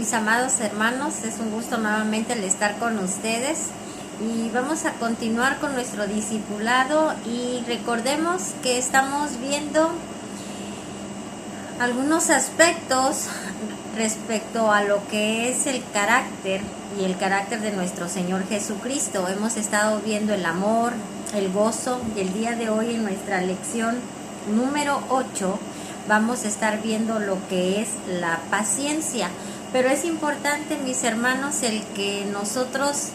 Mis amados hermanos, es un gusto nuevamente el estar con ustedes y vamos a continuar con nuestro discipulado y recordemos que estamos viendo algunos aspectos respecto a lo que es el carácter y el carácter de nuestro Señor Jesucristo. Hemos estado viendo el amor, el gozo y el día de hoy en nuestra lección número 8 vamos a estar viendo lo que es la paciencia. Pero es importante, mis hermanos, el que nosotros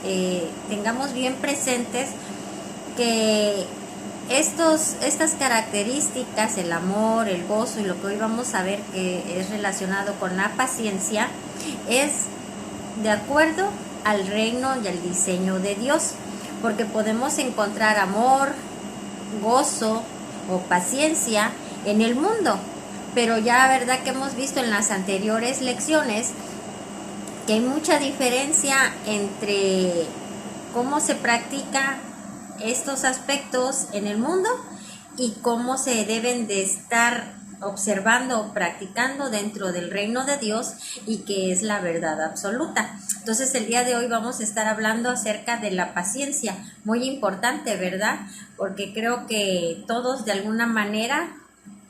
tengamos bien presentes que estas características, el amor, el gozo y lo que hoy vamos a ver que es relacionado con la paciencia, es de acuerdo al reino y al diseño de Dios, porque podemos encontrar amor, gozo o paciencia en el mundo, pero ya verdad que hemos visto en las anteriores lecciones que hay mucha diferencia entre cómo se practica estos aspectos en el mundo y cómo se deben de estar observando o practicando dentro del reino de Dios y que es la verdad absoluta. Entonces el día de hoy vamos a estar hablando acerca de la paciencia, muy importante, ¿verdad? Porque creo que todos de alguna manera,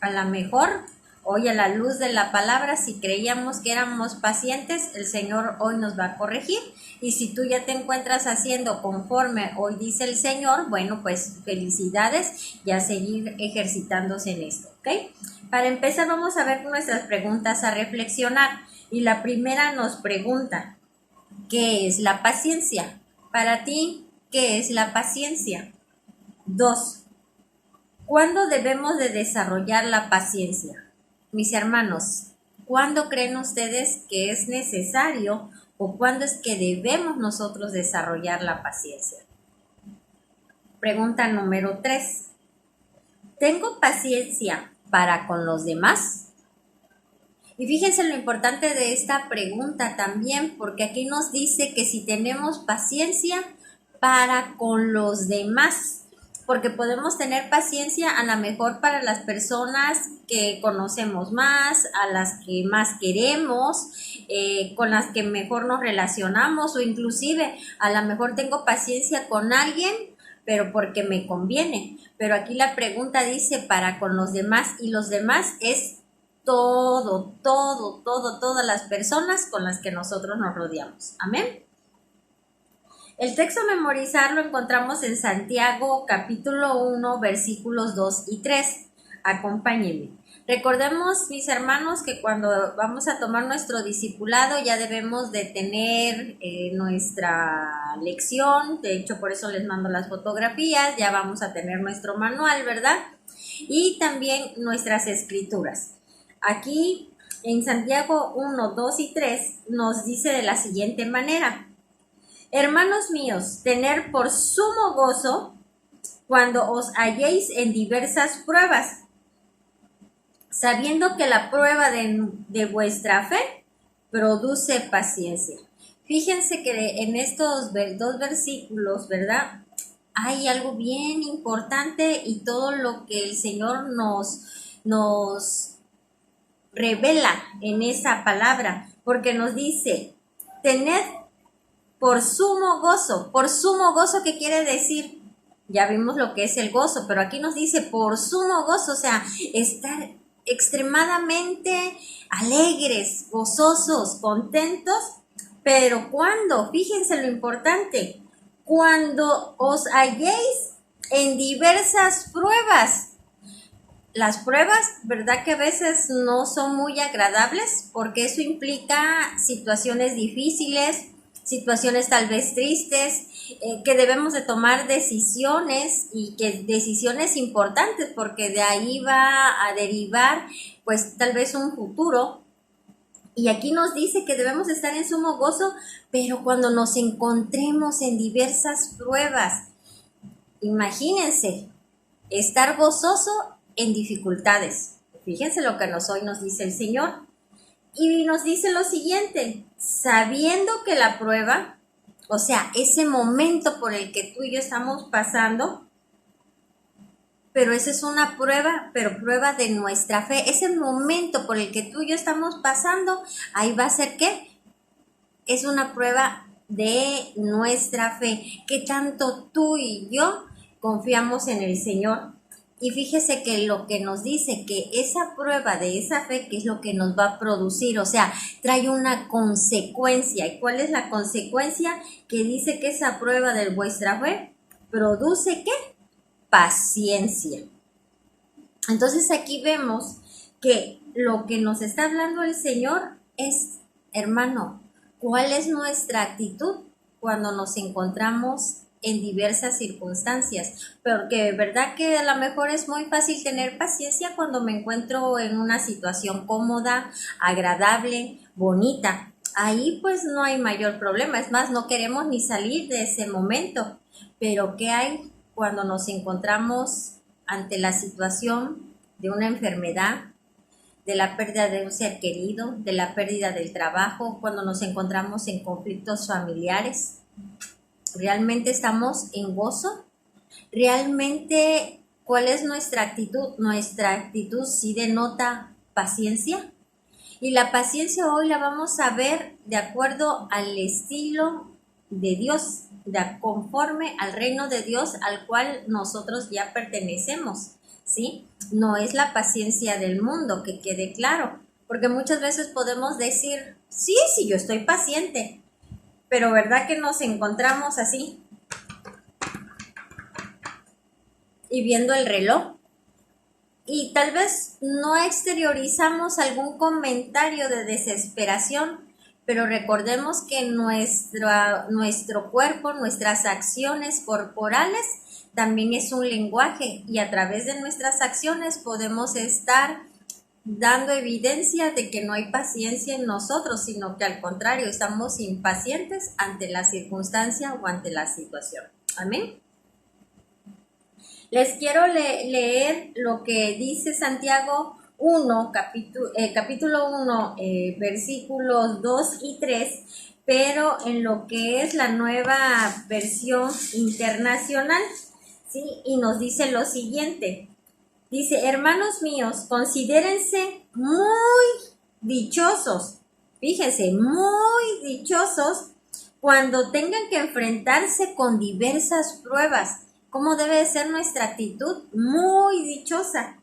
a lo mejor hoy a la luz de la palabra, si creíamos que éramos pacientes, el Señor hoy nos va a corregir. Y si tú ya te encuentras haciendo conforme hoy dice el Señor, bueno, pues felicidades y a seguir ejercitándose en esto, ¿ok? Para empezar vamos a ver nuestras preguntas a reflexionar. Y la primera nos pregunta, ¿qué es la paciencia? Para ti, ¿qué es la paciencia? 2. ¿Cuándo debemos de desarrollar la paciencia? Mis hermanos, ¿cuándo creen ustedes que es necesario o cuándo es que debemos nosotros desarrollar la paciencia? Pregunta número 3. ¿Tengo paciencia para con los demás? Y fíjense lo importante de esta pregunta también, porque aquí nos dice que si tenemos paciencia para con los demás, porque podemos tener paciencia a lo mejor para las personas que conocemos más, a las que más queremos, con las que mejor nos relacionamos, o inclusive a lo mejor tengo paciencia con alguien, pero porque me conviene. Pero aquí la pregunta dice para con los demás, y los demás es todas las personas con las que nosotros nos rodeamos. Amén. El texto a memorizar lo encontramos en Santiago capítulo 1 versículos 2 y 3. Acompáñenme. Recordemos, mis hermanos, que cuando vamos a tomar nuestro discipulado ya debemos de tener nuestra lección. De hecho, por eso les mando las fotografías. Ya vamos a tener nuestro manual, ¿verdad? Y también nuestras escrituras. Aquí en Santiago 1, 2 y 3 nos dice de la siguiente manera. Hermanos míos, tener por sumo gozo cuando os halléis en diversas pruebas, sabiendo que la prueba de vuestra fe produce paciencia. Fíjense que en estos dos versículos, ¿verdad? Hay algo bien importante y todo lo que el Señor nos revela en esa palabra, porque nos dice, tened por sumo gozo. Por sumo gozo, ¿qué quiere decir? Ya vimos lo que es el gozo, pero aquí nos dice por sumo gozo, o sea, estar extremadamente alegres, gozosos, contentos. Pero ¿cuándo? Fíjense lo importante. Cuando os halléis en diversas pruebas. Las pruebas, ¿verdad que a veces no son muy agradables? Porque eso implica situaciones difíciles, situaciones tal vez tristes, que debemos de tomar decisiones y que decisiones importantes, porque de ahí va a derivar pues tal vez un futuro. Y aquí nos dice que debemos estar en sumo gozo, pero cuando nos encontremos en diversas pruebas. Imagínense, estar gozoso en dificultades. Fíjense lo que hoy nos dice el Señor. Y nos dice lo siguiente, sabiendo que la prueba, o sea, ese momento por el que tú y yo estamos pasando, pero esa es una prueba, pero prueba de nuestra fe, ese momento por el que tú y yo estamos pasando, ahí va a ser ¿qué? es una prueba de nuestra fe, que tanto tú y yo confiamos en el Señor. Y fíjese que lo que nos dice que esa prueba de esa fe, que es lo que nos va a producir, o sea, trae una consecuencia. ¿Y cuál es la consecuencia? Que dice que esa prueba de vuestra fe produce ¿qué? Paciencia. Entonces aquí vemos que lo que nos está hablando el Señor es, hermano, ¿cuál es nuestra actitud cuando nos encontramos en diversas circunstancias? Porque verdad que a lo mejor es muy fácil tener paciencia cuando me encuentro en una situación cómoda, agradable, bonita. Ahí pues no hay mayor problema, es más, no queremos ni salir de ese momento. Pero ¿qué hay cuando nos encontramos ante la situación de una enfermedad, de la pérdida de un ser querido, de la pérdida del trabajo, cuando nos encontramos en conflictos familiares? ¿Realmente estamos en gozo? ¿Realmente cuál es nuestra actitud? ¿Nuestra actitud sí denota paciencia? Y la paciencia hoy la vamos a ver de acuerdo al estilo de Dios, conforme al reino de Dios al cual nosotros ya pertenecemos, ¿sí? No es la paciencia del mundo, que quede claro, porque muchas veces podemos decir, sí, yo estoy paciente, pero ¿verdad que nos encontramos así? Y viendo el reloj. Y tal vez no exteriorizamos algún comentario de desesperación, pero recordemos que nuestro cuerpo, nuestras acciones corporales también es un lenguaje, y a través de nuestras acciones podemos estar dando evidencia de que no hay paciencia en nosotros, sino que al contrario, estamos impacientes ante la circunstancia o ante la situación. Amén. Les quiero leer lo que dice Santiago 1, capítulo 1, versículos 2 y 3, pero en lo que es la nueva versión internacional, ¿sí? Y nos dice lo siguiente. Dice, hermanos míos, considérense muy dichosos, fíjense, muy dichosos cuando tengan que enfrentarse con diversas pruebas. ¿Cómo debe ser nuestra actitud? Muy dichosa.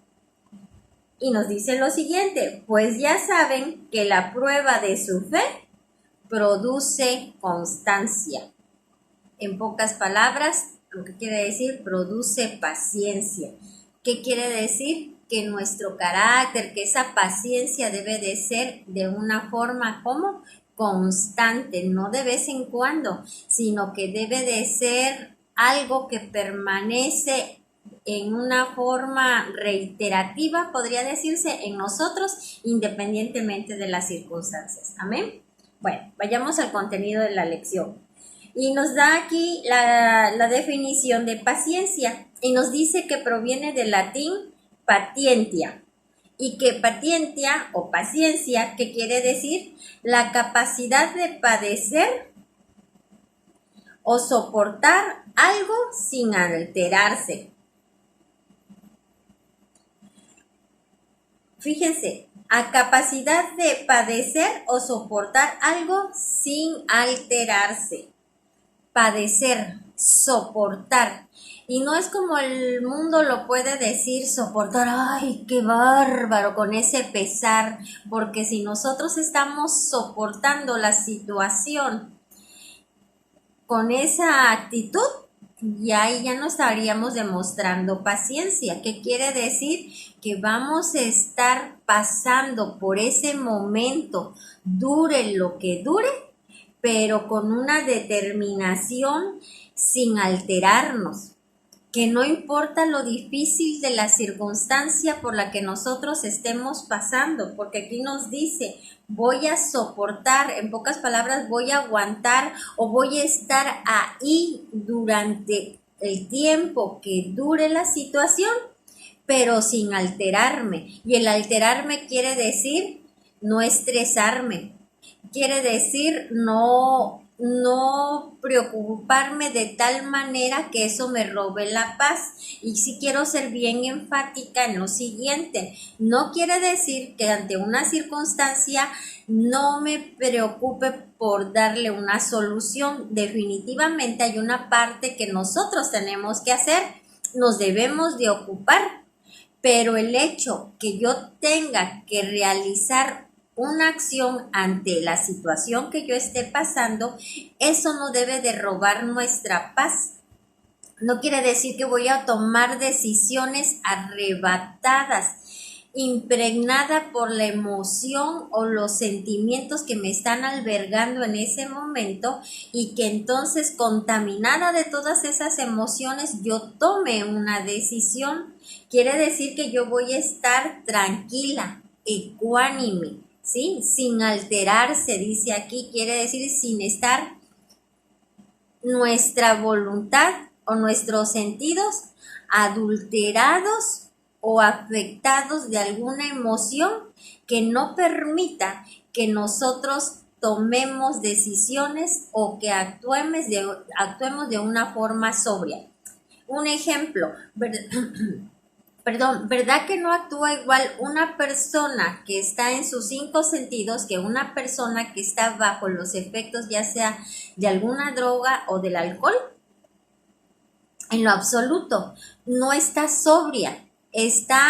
Y nos dice lo siguiente, pues ya saben que la prueba de su fe produce constancia. En pocas palabras, lo que quiere decir, produce paciencia. ¿Qué quiere decir? Que nuestro carácter, que esa paciencia debe de ser de una forma como constante, no de vez en cuando, sino que debe de ser algo que permanece en una forma reiterativa, podría decirse, en nosotros, independientemente de las circunstancias. Amén. Bueno, vayamos al contenido de la lección. Y nos da aquí la definición de paciencia, y nos dice que proviene del latín patientia, y que patientia o paciencia, que quiere decir la capacidad de padecer o soportar algo sin alterarse. Fíjense, a capacidad de padecer o soportar algo sin alterarse. Padecer, soportar. Y no es como el mundo lo puede decir, soportar, ay, qué bárbaro, con ese pesar, porque si nosotros estamos soportando la situación con esa actitud, ya no estaríamos demostrando paciencia. ¿Qué quiere decir? Que vamos a estar pasando por ese momento, dure lo que dure, pero con una determinación sin alterarnos, que no importa lo difícil de la circunstancia por la que nosotros estemos pasando, porque aquí nos dice, voy a soportar, en pocas palabras, voy a aguantar o voy a estar ahí durante el tiempo que dure la situación, pero sin alterarme. Y el alterarme quiere decir no estresarme, quiere decir no no preocuparme de tal manera que eso me robe la paz. Y sí quiero ser bien enfática en lo siguiente: no quiere decir que ante una circunstancia no me preocupe por darle una solución. Definitivamente hay una parte que nosotros tenemos que hacer, nos debemos de ocupar, pero el hecho que yo tenga que realizar una acción ante la situación que yo esté pasando, eso no debe de robar nuestra paz. No quiere decir que voy a tomar decisiones arrebatadas, impregnada por la emoción o los sentimientos que me están albergando en ese momento, y que entonces, contaminada de todas esas emociones, yo tome una decisión. Quiere decir que yo voy a estar tranquila, ecuánime, ¿sí? Sin alterarse, dice aquí, quiere decir sin estar nuestra voluntad o nuestros sentidos adulterados o afectados de alguna emoción que no permita que nosotros tomemos decisiones o que actuemos de una forma sobria. Un ejemplo, ¿verdad que no actúa igual una persona que está en sus 5 sentidos que una persona que está bajo los efectos ya sea de alguna droga o del alcohol? En lo absoluto, no está sobria, está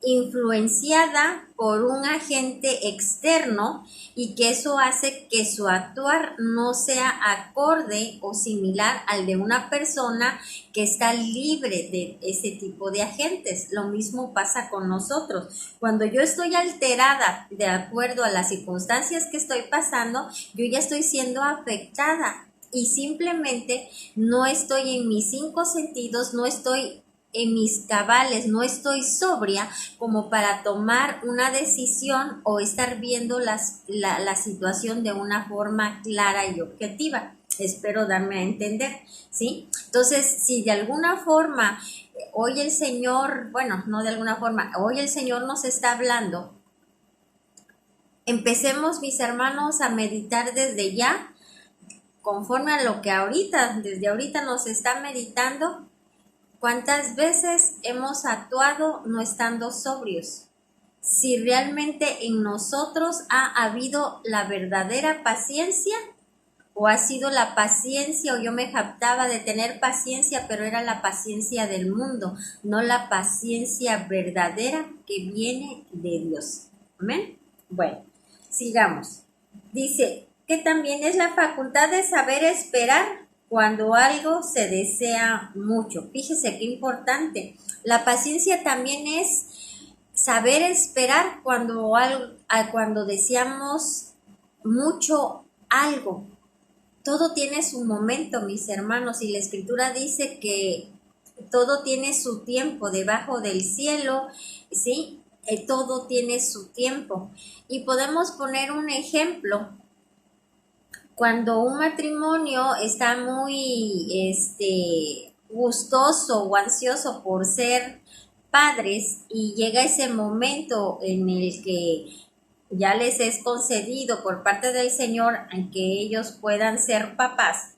influenciada por un agente externo, y que eso hace que su actuar no sea acorde o similar al de una persona que está libre de ese tipo de agentes. Lo mismo pasa con nosotros. Cuando yo estoy alterada de acuerdo a las circunstancias que estoy pasando, yo ya estoy siendo afectada y simplemente no estoy en mis 5 sentidos, no estoy en mis cabales, no estoy sobria como para tomar una decisión o estar viendo la situación de una forma clara y objetiva. Espero darme a entender, ¿sí? Entonces, si de alguna forma hoy el Señor, bueno, no de alguna forma, hoy el Señor nos está hablando, empecemos, mis hermanos, a meditar desde ya, conforme a lo que desde ahorita nos está meditando. ¿Cuántas veces hemos actuado no estando sobrios? Si realmente en nosotros ha habido la verdadera paciencia, o ha sido la paciencia, o yo me jactaba de tener paciencia, pero era la paciencia del mundo, no la paciencia verdadera que viene de Dios. ¿Amén? Bueno, sigamos. Dice que también es la facultad de saber esperar cuando algo se desea mucho. Fíjese qué importante. La paciencia también es saber esperar cuando deseamos mucho algo. Todo tiene su momento, mis hermanos, y la Escritura dice que todo tiene su tiempo debajo del cielo, ¿sí? Todo tiene su tiempo. Y podemos poner un ejemplo. Cuando un matrimonio está muy gustoso o ansioso por ser padres, y llega ese momento en el que ya les es concedido por parte del Señor en que ellos puedan ser papás,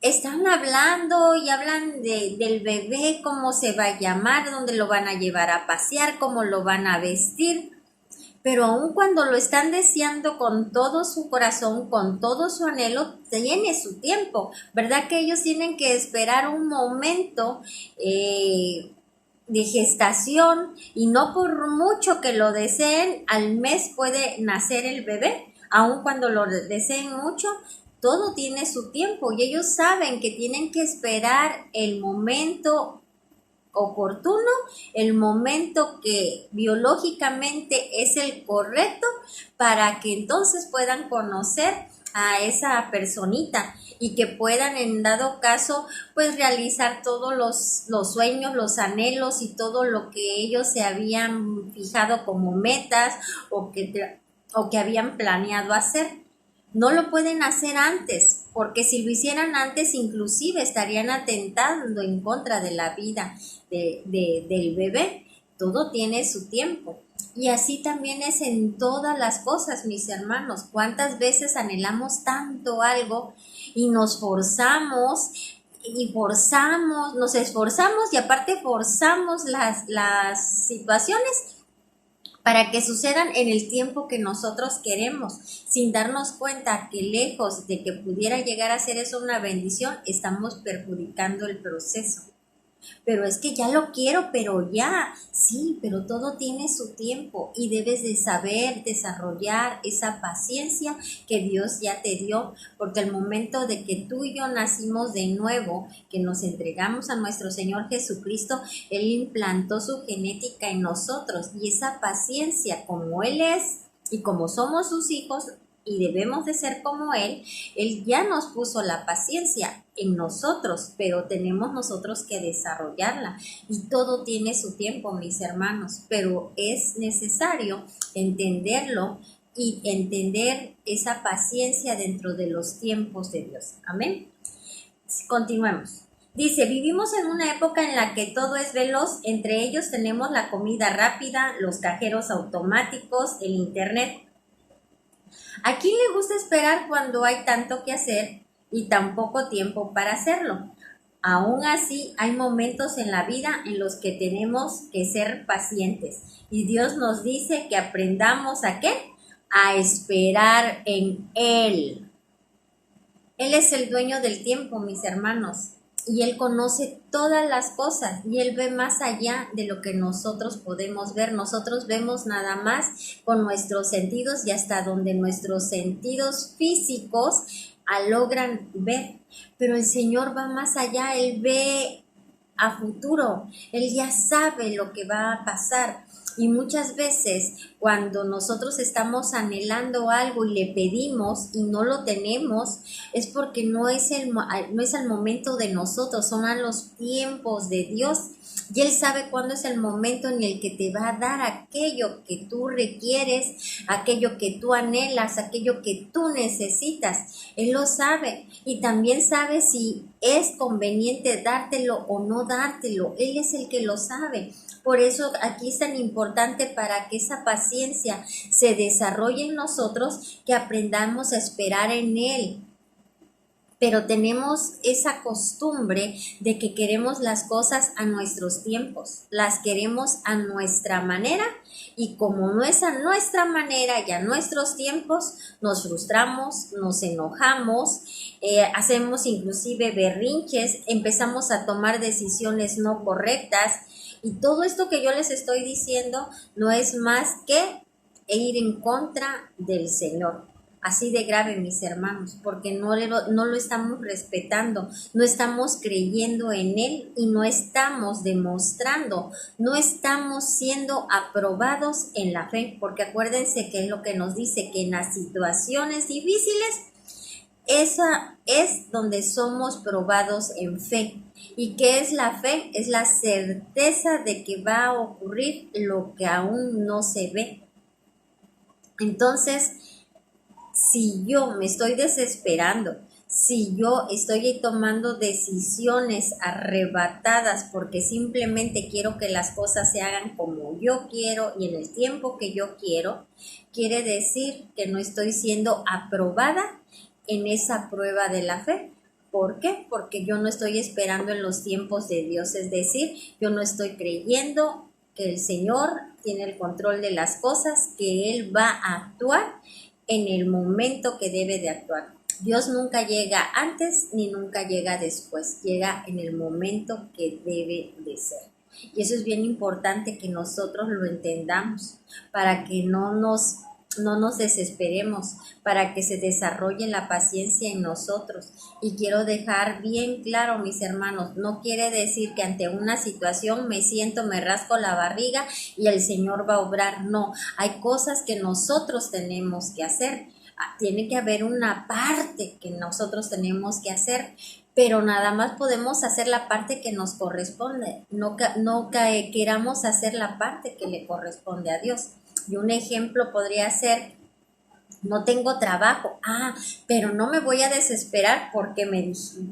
están hablando y hablan del bebé, cómo se va a llamar, dónde lo van a llevar a pasear, cómo lo van a vestir. Pero aun cuando lo están deseando con todo su corazón, con todo su anhelo, tiene su tiempo, ¿verdad? Que ellos tienen que esperar un momento de gestación, y no por mucho que lo deseen, al mes puede nacer el bebé. Aun cuando lo deseen mucho, todo tiene su tiempo, y ellos saben que tienen que esperar el momento oportuno, el momento que biológicamente es el correcto, para que entonces puedan conocer a esa personita y que puedan, en dado caso, pues realizar todos los sueños, los anhelos y todo lo que ellos se habían fijado como metas o que habían planeado hacer. No lo pueden hacer antes, porque si lo hicieran antes, inclusive estarían atentando en contra de la vida del bebé. Todo tiene su tiempo. Y así también es en todas las cosas, mis hermanos. ¿Cuántas veces anhelamos tanto algo y nos forzamos y forzamos, nos esforzamos y aparte forzamos las situaciones para que sucedan en el tiempo que nosotros queremos, sin darnos cuenta que lejos de que pudiera llegar a ser eso una bendición, estamos perjudicando el proceso? Pero es que ya lo quiero, pero ya, sí, pero todo tiene su tiempo y debes de saber desarrollar esa paciencia que Dios ya te dio, porque el momento de que tú y yo nacimos de nuevo, que nos entregamos a nuestro Señor Jesucristo, Él implantó su genética en nosotros y esa paciencia como Él es y como somos sus hijos, y debemos de ser como Él ya nos puso la paciencia en nosotros, pero tenemos nosotros que desarrollarla y todo tiene su tiempo, mis hermanos, pero es necesario entenderlo y entender esa paciencia dentro de los tiempos de Dios. Amén. Continuemos. Dice, vivimos en una época en la que todo es veloz, entre ellos tenemos la comida rápida, los cajeros automáticos, el internet. ¿A quién le gusta esperar cuando hay tanto que hacer y tan poco tiempo para hacerlo? Aún así, hay momentos en la vida en los que tenemos que ser pacientes. Y Dios nos dice que aprendamos ¿a qué? A esperar en Él. Él es el dueño del tiempo, mis hermanos. Y Él conoce todas las cosas y Él ve más allá de lo que nosotros podemos ver. Nosotros vemos nada más con nuestros sentidos y hasta donde nuestros sentidos físicos logran ver. Pero el Señor va más allá, Él ve a futuro, Él ya sabe lo que va a pasar. Y muchas veces cuando nosotros estamos anhelando algo y le pedimos y no lo tenemos, es porque no es el momento de nosotros, son a los tiempos de Dios. Y Él sabe cuándo es el momento en el que te va a dar aquello que tú requieres, aquello que tú anhelas, aquello que tú necesitas. Él lo sabe y también sabe si es conveniente dártelo o no dártelo. Él es el que lo sabe. Por eso aquí es tan importante para que esa paciencia se desarrolle en nosotros, que aprendamos a esperar en Él. Pero tenemos esa costumbre de que queremos las cosas a nuestros tiempos, las queremos a nuestra manera y como no es a nuestra manera y a nuestros tiempos, nos frustramos, nos enojamos, hacemos inclusive berrinches, empezamos a tomar decisiones no correctas y todo esto que yo les estoy diciendo no es más que ir en contra del Señor. Así de grave, mis hermanos, porque no lo estamos respetando, no estamos creyendo en Él y no estamos demostrando, no estamos siendo aprobados en la fe, porque acuérdense que es lo que nos dice, que en las situaciones difíciles, esa es donde somos probados en fe. ¿Y qué es la fe? Es la certeza de que va a ocurrir lo que aún no se ve. Entonces, si yo me estoy desesperando, si yo estoy tomando decisiones arrebatadas porque simplemente quiero que las cosas se hagan como yo quiero y en el tiempo que yo quiero, quiere decir que no estoy siendo aprobada en esa prueba de la fe. ¿Por qué? Porque yo no estoy esperando en los tiempos de Dios, es decir, yo no estoy creyendo que el Señor tiene el control de las cosas, que Él va a actuar en el momento que debe de actuar. Dios nunca llega antes ni nunca llega después, llega en el momento que debe de ser. Y eso es bien importante que nosotros lo entendamos para que no nos desesperemos, para que se desarrolle la paciencia en nosotros. Y quiero dejar bien claro, mis hermanos, no quiere decir que ante una situación me siento, me rasco la barriga y el Señor va a obrar. No, hay cosas que nosotros tenemos que hacer. Tiene que haber una parte que nosotros tenemos que hacer, pero nada más podemos hacer la parte que nos corresponde. No queramos hacer la parte que le corresponde a Dios. Y un ejemplo podría ser no tengo trabajo. Pero no me voy a desesperar porque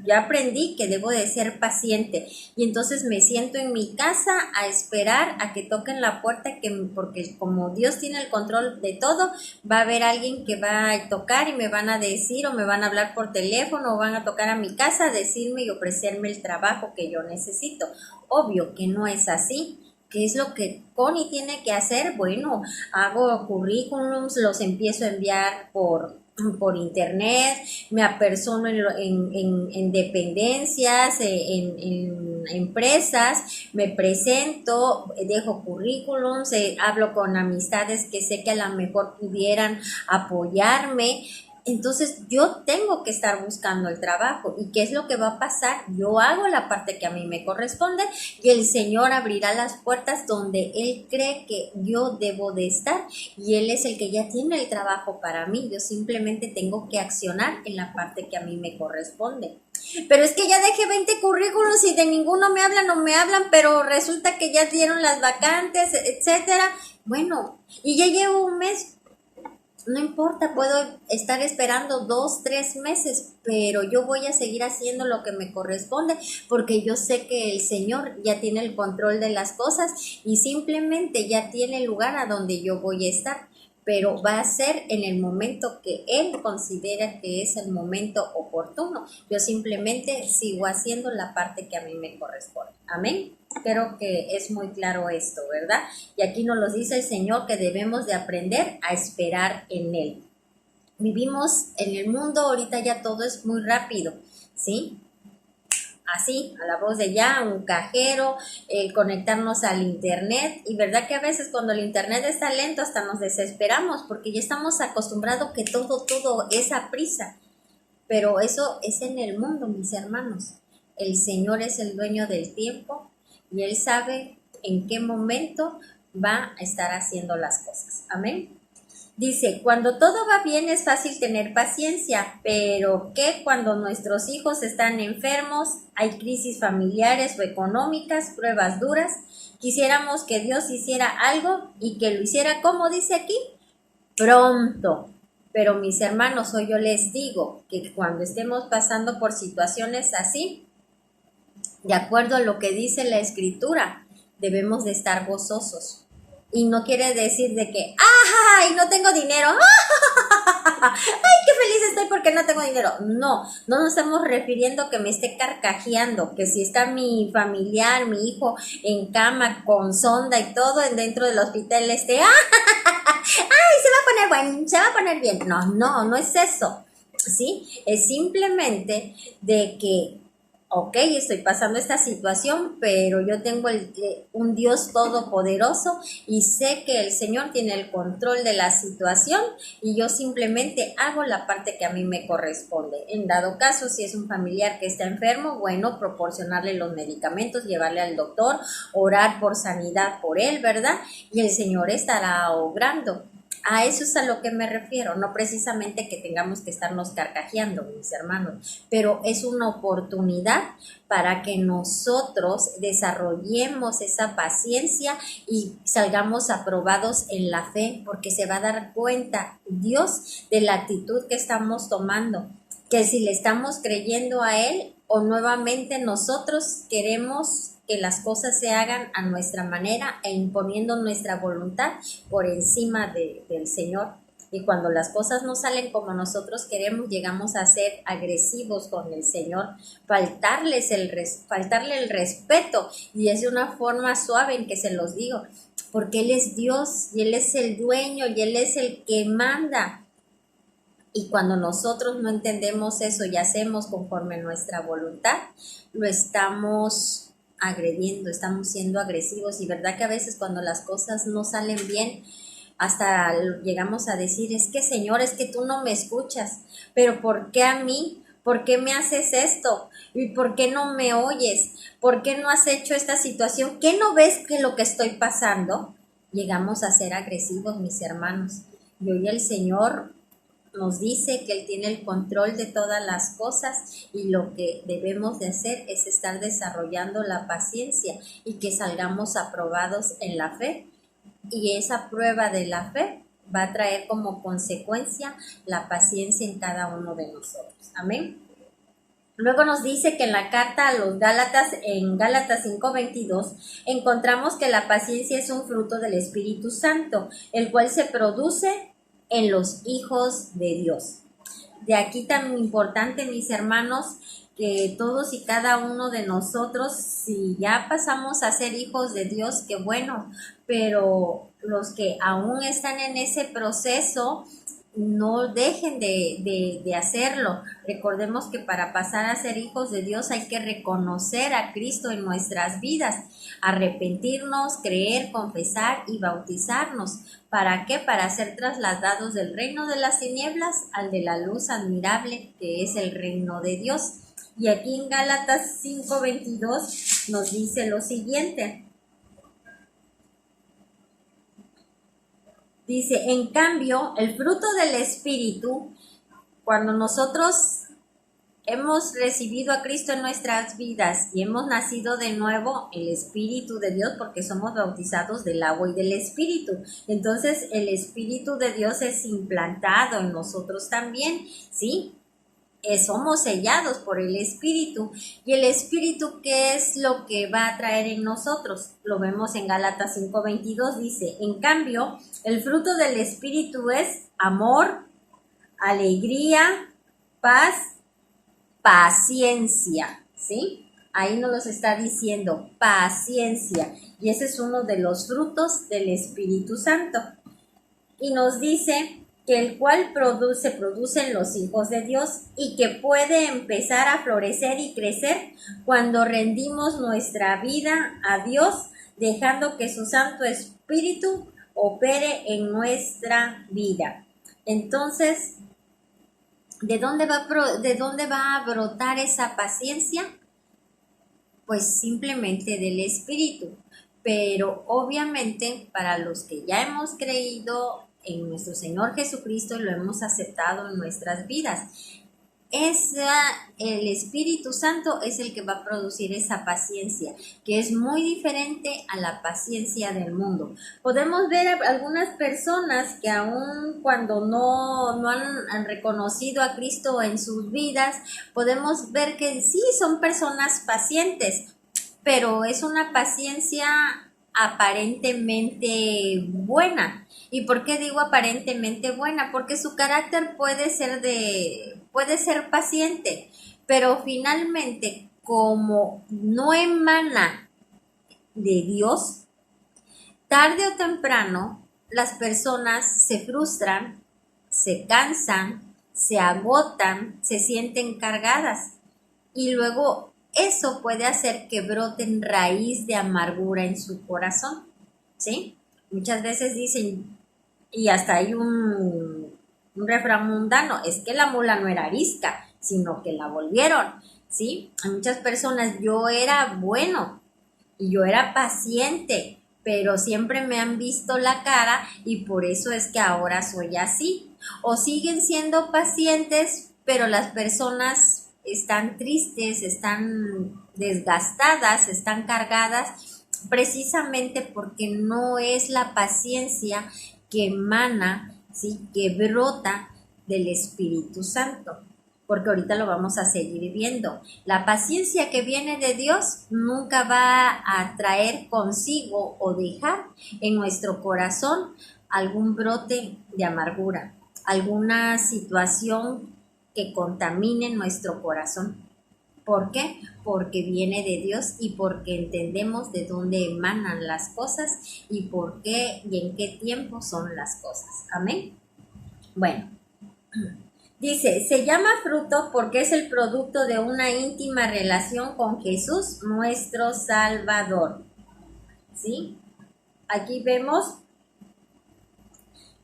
ya aprendí que debo de ser paciente. Y entonces me siento en mi casa a esperar a que toquen la puerta, porque como Dios tiene el control de todo, va a haber alguien que va a tocar y me van a decir o me van a hablar por teléfono o van a tocar a mi casa a decirme y ofrecerme el trabajo que yo necesito. Obvio que no es así. ¿Qué es lo que Connie tiene que hacer? Bueno, hago currículums, los empiezo a enviar por internet, me apersono en dependencias, en empresas, me presento, dejo currículums, hablo con amistades que sé que a lo mejor pudieran apoyarme. Entonces yo tengo que estar buscando el trabajo. ¿Y qué es lo que va a pasar? Yo hago la parte que a mí me corresponde y el Señor abrirá las puertas donde Él cree que yo debo de estar, y Él es el que ya tiene el trabajo para mí. Yo simplemente tengo que accionar en la parte que a mí me corresponde. Pero es que ya dejé 20 currículos y de ninguno me hablan o me hablan, pero resulta que ya dieron las vacantes, etcétera. Bueno, y ya llevo un mes. No importa, puedo estar esperando 2, 3 meses, pero yo voy a seguir haciendo lo que me corresponde porque yo sé que el Señor ya tiene el control de las cosas y simplemente ya tiene el lugar a donde yo voy a estar, pero va a ser en el momento que Él considera que es el momento oportuno. Yo simplemente sigo haciendo la parte que a mí me corresponde. Amén. Creo que es muy claro esto, ¿verdad? Y aquí nos lo dice el Señor que debemos de aprender a esperar en Él. Vivimos en el mundo, ahorita ya todo es muy rápido, ¿sí? Así, a la voz de ya, un cajero, el conectarnos al internet, y verdad que a veces cuando el internet está lento hasta nos desesperamos porque ya estamos acostumbrados que todo es a prisa, pero eso es en el mundo, mis hermanos. El Señor es el dueño del tiempo y Él sabe en qué momento va a estar haciendo las cosas. Amén. Dice, cuando todo va bien es fácil tener paciencia, pero ¿qué cuando nuestros hijos están enfermos, hay crisis familiares o económicas, pruebas duras? Quisiéramos que Dios hiciera algo y que lo hiciera, como dice aquí, pronto. Pero mis hermanos, hoy yo les digo que cuando estemos pasando por situaciones así, de acuerdo a lo que dice la Escritura, debemos de estar gozosos. Y no quiere decir de que, ¡ay, no tengo dinero! ¡Ay, qué feliz estoy porque no tengo dinero! No nos estamos refiriendo que me esté carcajeando, que si está mi familiar, mi hijo en cama con sonda y todo dentro del hospital ¡ay, se va a poner bueno, se va a poner bien! No es eso, ¿sí? Es simplemente de que ok, estoy pasando esta situación, pero yo tengo un Dios todopoderoso y sé que el Señor tiene el control de la situación y yo simplemente hago la parte que a mí me corresponde. En dado caso, si es un familiar que está enfermo, bueno, proporcionarle los medicamentos, llevarle al doctor, orar por sanidad por él, ¿verdad? Y el Señor estará obrando. A eso es a lo que me refiero, no precisamente que tengamos que estarnos carcajeando, mis hermanos, pero es una oportunidad para que nosotros desarrollemos esa paciencia y salgamos aprobados en la fe, porque se va a dar cuenta Dios de la actitud que estamos tomando, que si le estamos creyendo a Él o nuevamente nosotros queremos que las cosas se hagan a nuestra manera e imponiendo nuestra voluntad por encima del Señor. Y cuando las cosas no salen como nosotros queremos, llegamos a ser agresivos con el Señor, faltarle el respeto, y es de una forma suave en que se los digo, porque Él es Dios y Él es el dueño y Él es el que manda. Y cuando nosotros no entendemos eso y hacemos conforme nuestra voluntad, lo estamos agrediendo, estamos siendo agresivos. Y verdad que a veces cuando las cosas no salen bien, hasta llegamos a decir, es que Señor, es que tú no me escuchas, pero ¿por qué a mí? ¿Por qué me haces esto? ¿Y por qué no me oyes? ¿Por qué no has hecho esta situación? ¿Qué no ves que lo que estoy pasando? Llegamos a ser agresivos, mis hermanos. Y hoy el Señor nos dice que Él tiene el control de todas las cosas y lo que debemos de hacer es estar desarrollando la paciencia y que salgamos aprobados en la fe. Y esa prueba de la fe va a traer como consecuencia la paciencia en cada uno de nosotros. Amén. Luego nos dice que en la carta a los Gálatas, en Gálatas 5:22, encontramos que la paciencia es un fruto del Espíritu Santo, el cual se produce en los hijos de Dios. De aquí tan importante, mis hermanos, que todos y cada uno de nosotros, si ya pasamos a ser hijos de Dios, qué bueno, pero los que aún están en ese proceso, no dejen de hacerlo. Recordemos que para pasar a ser hijos de Dios hay que reconocer a Cristo en nuestras vidas, arrepentirnos, creer, confesar y bautizarnos. ¿Para qué? Para ser trasladados del reino de las tinieblas al de la luz admirable, que es el reino de Dios. Y aquí en Gálatas 5:22 nos dice lo siguiente. Dice, en cambio, el fruto del Espíritu, cuando nosotros hemos recibido a Cristo en nuestras vidas y hemos nacido de nuevo, el Espíritu de Dios, porque somos bautizados del agua y del Espíritu. Entonces, el Espíritu de Dios es implantado en nosotros también, ¿sí? Somos sellados por el Espíritu. ¿Y el Espíritu qué es lo que va a traer en nosotros? Lo vemos en Gálatas 5:22, dice, en cambio, el fruto del Espíritu es amor, alegría, paz, paciencia, ¿sí? Ahí nos los está diciendo, paciencia. Y ese es uno de los frutos del Espíritu Santo. Y nos dice que el cual producen los hijos de Dios y que puede empezar a florecer y crecer cuando rendimos nuestra vida a Dios, dejando que su Santo Espíritu opere en nuestra vida. Entonces, ¿de dónde va a brotar esa paciencia? Pues simplemente del Espíritu. Pero obviamente para los que ya hemos creído en nuestro Señor Jesucristo y lo hemos aceptado en nuestras vidas, el Espíritu Santo es el que va a producir esa paciencia, que es muy diferente a la paciencia del mundo. Podemos ver a algunas personas que aun cuando no han reconocido a Cristo en sus vidas, podemos ver que sí son personas pacientes, pero es una paciencia aparentemente buena. ¿Y por qué digo aparentemente buena? Porque su carácter puede ser paciente, pero finalmente, como no emana de Dios, tarde o temprano las personas se frustran, se cansan, se agotan, se sienten cargadas y luego eso puede hacer que broten raíz de amargura en su corazón, ¿sí? Muchas veces dicen, y hasta hay un refrán mundano, es que la mula no era arisca, sino que la volvieron, ¿sí? A muchas personas, yo era bueno y yo era paciente, pero siempre me han visto la cara y por eso es que ahora soy así. O siguen siendo pacientes, pero las personas están tristes, están desgastadas, están cargadas, precisamente porque no es la paciencia que emana, ¿sí?, que brota del Espíritu Santo. Porque ahorita lo vamos a seguir viendo. La paciencia que viene de Dios nunca va a traer consigo o dejar en nuestro corazón algún brote de amargura, alguna situación que contamine nuestro corazón. ¿Por qué? Porque viene de Dios y porque entendemos de dónde emanan las cosas y por qué y en qué tiempo son las cosas. Amén. Bueno, dice, se llama fruto porque es el producto de una íntima relación con Jesús, nuestro Salvador. ¿Sí? Aquí vemos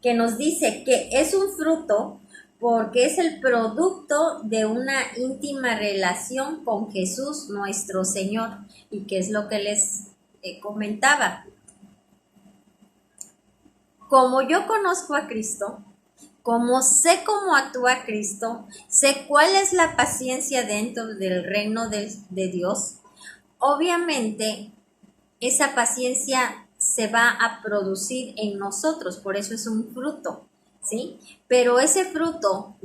que nos dice que es un fruto porque es el producto de una íntima relación con Jesús, nuestro Señor. ¿Y qué es lo que les comentaba? Como yo conozco a Cristo, como sé cómo actúa Cristo, sé cuál es la paciencia dentro del reino de Dios, obviamente esa paciencia se va a producir en nosotros, por eso es un fruto, ¿sí? Pero ese fruto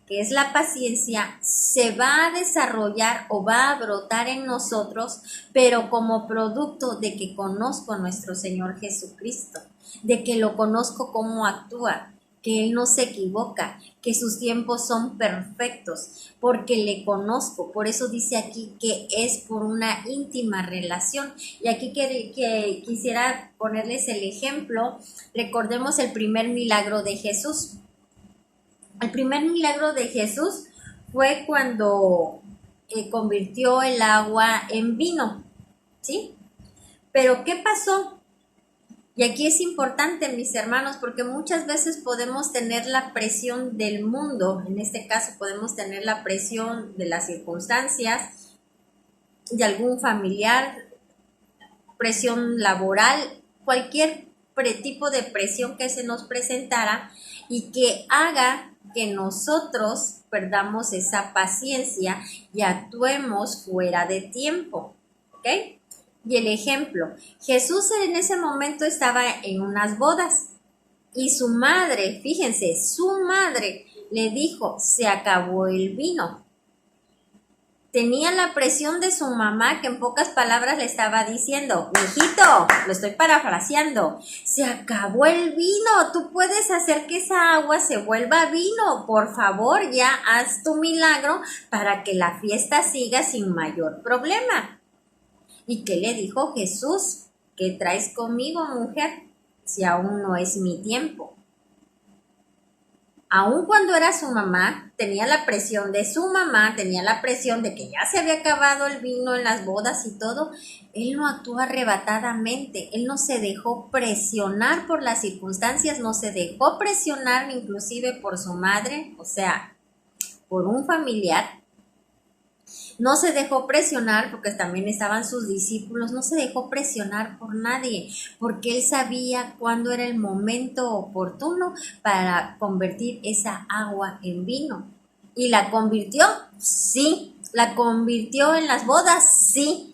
que es la paciencia, se va a desarrollar o va a brotar en nosotros, pero como producto de que conozco a nuestro Señor Jesucristo, de que lo conozco cómo actúa, que Él no se equivoca, que sus tiempos son perfectos, porque le conozco. Por eso dice aquí que es por una íntima relación. Y aquí que quisiera ponerles el ejemplo. Recordemos el primer milagro de Jesús. El primer milagro de Jesús fue cuando convirtió el agua en vino, ¿sí? Pero ¿qué pasó? Y aquí es importante, mis hermanos, porque muchas veces podemos tener la presión del mundo, en este caso podemos tener la presión de las circunstancias, de algún familiar, presión laboral, cualquier tipo de presión que se nos presentara y que haga que nosotros perdamos esa paciencia y actuemos fuera de tiempo, ¿ok? Y el ejemplo, Jesús en ese momento estaba en unas bodas y su madre, fíjense, su madre le dijo, se acabó el vino. Tenía la presión de su mamá que en pocas palabras le estaba diciendo, mijito, lo estoy parafraseando, se acabó el vino, tú puedes hacer que esa agua se vuelva vino, por favor, ya haz tu milagro para que la fiesta siga sin mayor problema. ¿Y qué le dijo Jesús? ¿Qué traes conmigo, mujer? Si aún no es mi tiempo. Aun cuando era su mamá, tenía la presión de su mamá, tenía la presión de que ya se había acabado el vino en las bodas y todo, él no actuó arrebatadamente, él no se dejó presionar por las circunstancias, no se dejó presionar inclusive por su madre, o sea, por un familiar. No se dejó presionar porque también estaban sus discípulos, no se dejó presionar por nadie, porque él sabía cuándo era el momento oportuno para convertir esa agua en vino. ¿Y la convirtió? Sí. ¿La convirtió en las bodas? Sí.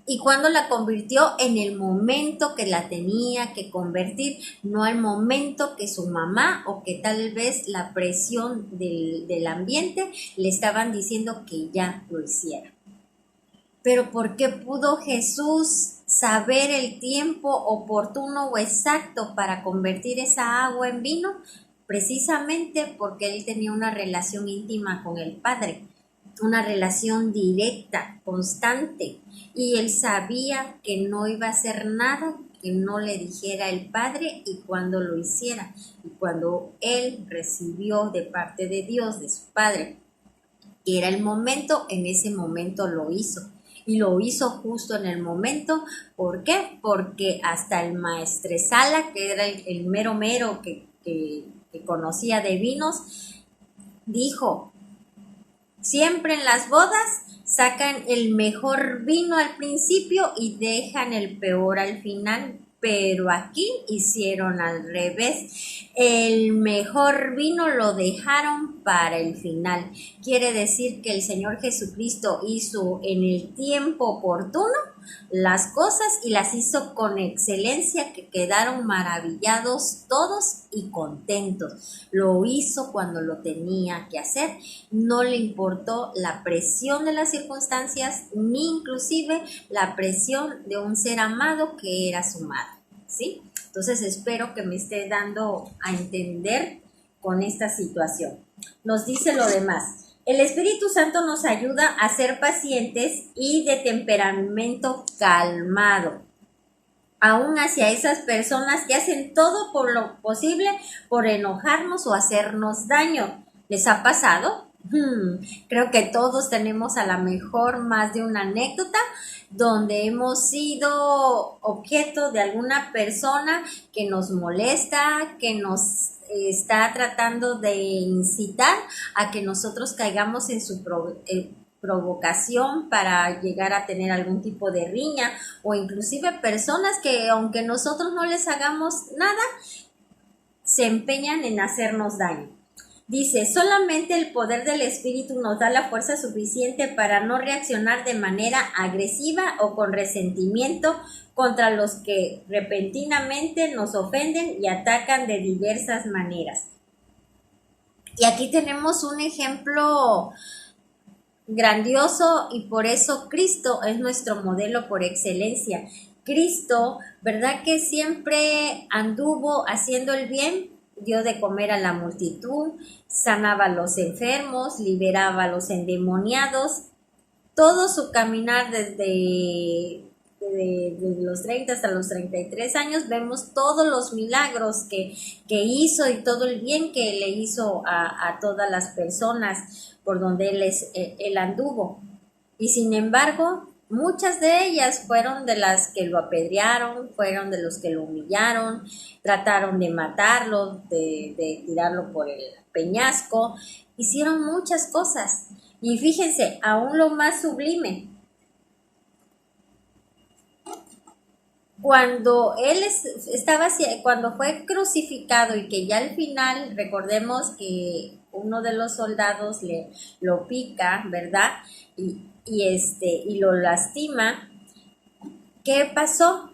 ¿Y cuándo la convirtió? En el momento que la tenía que convertir, no al momento que su mamá o que tal vez la presión del ambiente le estaban diciendo que ya lo hiciera. Pero ¿por qué pudo Jesús saber el tiempo oportuno o exacto para convertir esa agua en vino? Precisamente porque él tenía una relación íntima con el Padre, una relación directa, constante, y él sabía que no iba a hacer nada que no le dijera el Padre y cuando lo hiciera. Y cuando él recibió de parte de Dios, de su Padre, que era el momento, en ese momento lo hizo. Y lo hizo justo en el momento. ¿Por qué? Porque hasta el maestresala, que era el mero mero que conocía de vinos, dijo, siempre en las bodas sacan el mejor vino al principio y dejan el peor al final, pero aquí hicieron al revés. El mejor vino lo dejaron para el final. Quiere decir que el Señor Jesucristo hizo en el tiempo oportuno las cosas y las hizo con excelencia, que quedaron maravillados todos y contentos. Lo hizo cuando lo tenía que hacer, no le importó la presión de las circunstancias ni inclusive la presión de un ser amado que era su madre, ¿sí? Entonces espero que me esté dando a entender con esta situación. Nos dice lo demás. El Espíritu Santo nos ayuda a ser pacientes y de temperamento calmado, aún hacia esas personas que hacen todo por lo posible por enojarnos o hacernos daño. ¿Les ha pasado? Creo que todos tenemos a lo mejor más de una anécdota donde hemos sido objeto de alguna persona que nos molesta, que nos está tratando de incitar a que nosotros caigamos en su provocación para llegar a tener algún tipo de riña, o inclusive personas que aunque nosotros no les hagamos nada, se empeñan en hacernos daño. Dice, solamente el poder del Espíritu nos da la fuerza suficiente para no reaccionar de manera agresiva o con resentimiento contra los que repentinamente nos ofenden y atacan de diversas maneras. Y aquí tenemos un ejemplo grandioso y por eso Cristo es nuestro modelo por excelencia. Cristo, ¿verdad que siempre anduvo haciendo el bien? Dio de comer a la multitud, sanaba a los enfermos, liberaba a los endemoniados. Todo su caminar desde los 30 hasta los 33 años, vemos todos los milagros que hizo y todo el bien que le hizo a todas las personas por donde él anduvo. Y sin embargo, muchas de ellas fueron de las que lo apedrearon, fueron de los que lo humillaron, trataron de matarlo, de tirarlo por el peñasco, hicieron muchas cosas. Y fíjense, aún lo más sublime, cuando cuando fue crucificado y que ya al final, recordemos que uno de los soldados lo pica, ¿verdad? Y lo lastima. ¿Qué pasó?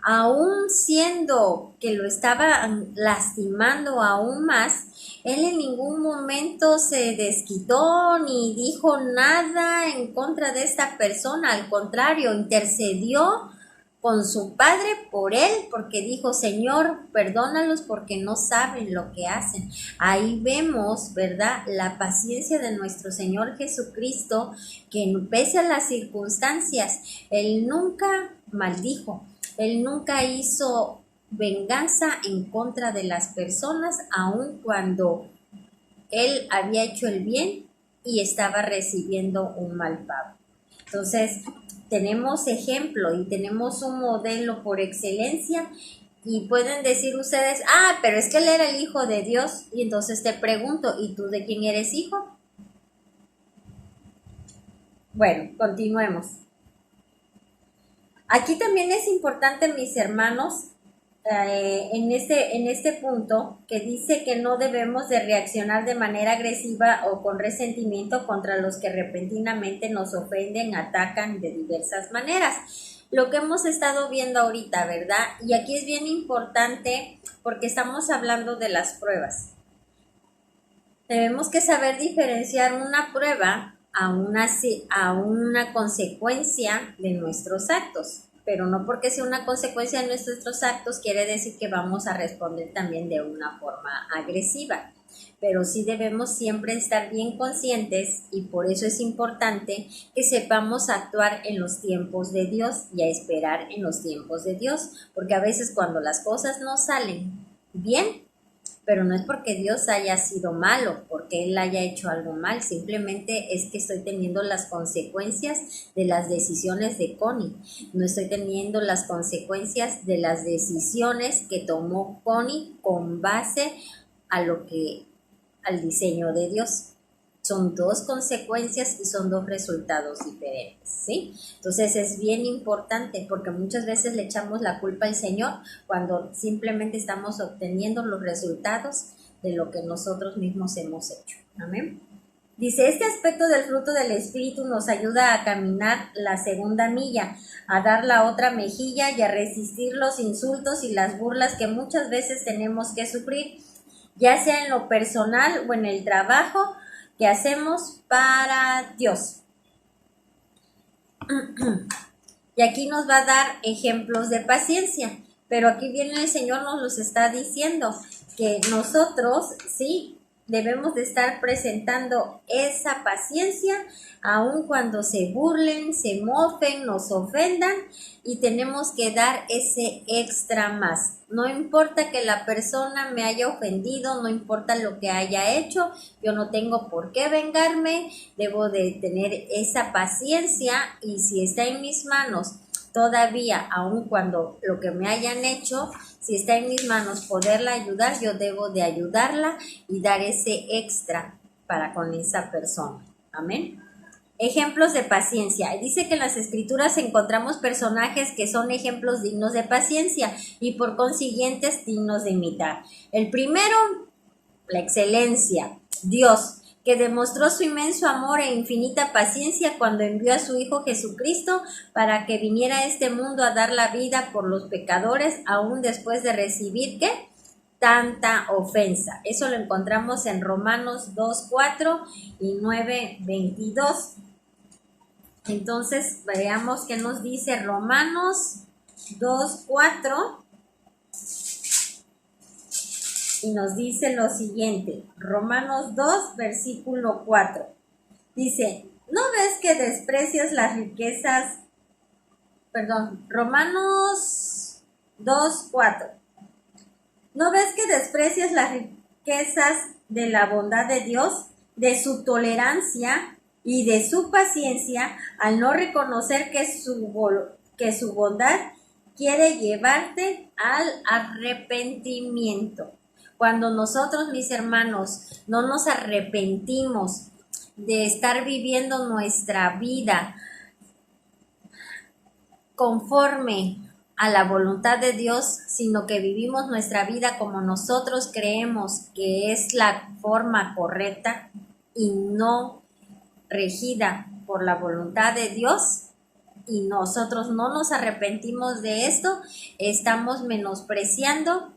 Aún siendo que lo estaba lastimando aún más, él en ningún momento se desquitó ni dijo nada en contra de esta persona. Al contrario, intercedió con su Padre por él, porque dijo, Señor, perdónalos porque no saben lo que hacen. Ahí vemos, ¿verdad?, la paciencia de nuestro Señor Jesucristo, que pese a las circunstancias, Él nunca maldijo, Él nunca hizo venganza en contra de las personas, aun cuando Él había hecho el bien y estaba recibiendo un mal pago. Entonces, tenemos ejemplo y tenemos un modelo por excelencia y pueden decir ustedes, pero es que él era el Hijo de Dios. Y entonces te pregunto, ¿y tú de quién eres hijo? Bueno, continuemos. Aquí también es importante, mis hermanos, en este punto que dice que no debemos de reaccionar de manera agresiva o con resentimiento contra los que repentinamente nos ofenden, atacan de diversas maneras. Lo que hemos estado viendo ahorita, ¿verdad? Y aquí es bien importante porque estamos hablando de las pruebas. Tenemos que saber diferenciar una prueba a una consecuencia de nuestros actos. Pero no porque sea una consecuencia de nuestros actos quiere decir que vamos a responder también de una forma agresiva. Pero sí debemos siempre estar bien conscientes y por eso es importante que sepamos actuar en los tiempos de Dios y a esperar en los tiempos de Dios. Porque a veces cuando las cosas no salen bien, pero no es porque Dios haya sido malo, porque Él haya hecho algo mal, simplemente es que estoy teniendo las consecuencias de las decisiones de Connie, no estoy teniendo las consecuencias de las decisiones que tomó Connie con base al diseño de Dios. Son dos consecuencias y son dos resultados diferentes, ¿sí? Entonces es bien importante porque muchas veces le echamos la culpa al Señor cuando simplemente estamos obteniendo los resultados de lo que nosotros mismos hemos hecho. Amén. Dice, este aspecto del fruto del Espíritu nos ayuda a caminar la segunda milla, a dar la otra mejilla y a resistir los insultos y las burlas que muchas veces tenemos que sufrir, ya sea en lo personal o en el trabajo que hacemos para Dios. Y aquí nos va a dar ejemplos de paciencia, pero aquí viene el Señor, nos los está diciendo, que nosotros, sí, debemos de estar presentando esa paciencia, aun cuando se burlen, se mofen, nos ofendan, y tenemos que dar ese extra más. No importa que la persona me haya ofendido, no importa lo que haya hecho, yo no tengo por qué vengarme, debo de tener esa paciencia y si está en mis manos todavía, aun cuando lo que me hayan hecho, si está en mis manos poderla ayudar, yo debo de ayudarla y dar ese extra para con esa persona. Amén. Ejemplos de paciencia. Dice que en las Escrituras encontramos personajes que son ejemplos dignos de paciencia y por consiguiente dignos de imitar. El primero, la excelencia. Dios, que demostró su inmenso amor e infinita paciencia cuando envió a su Hijo Jesucristo para que viniera a este mundo a dar la vida por los pecadores, aún después de recibir, ¿qué? Tanta ofensa. Eso lo encontramos en Romanos 2:4 y 9:22. Entonces, veamos qué nos dice Romanos 2:4. Y nos dice lo siguiente, Romanos 2, versículo 4. Dice, ¿no ves que desprecias las riquezas? Romanos 2, 4. ¿No ves que desprecias las riquezas de la bondad de Dios, de su tolerancia y de su paciencia, al no reconocer que su bondad quiere llevarte al arrepentimiento? Cuando nosotros, mis hermanos, no nos arrepentimos de estar viviendo nuestra vida conforme a la voluntad de Dios, sino que vivimos nuestra vida como nosotros creemos que es la forma correcta y no regida por la voluntad de Dios, y nosotros no nos arrepentimos de esto, estamos menospreciando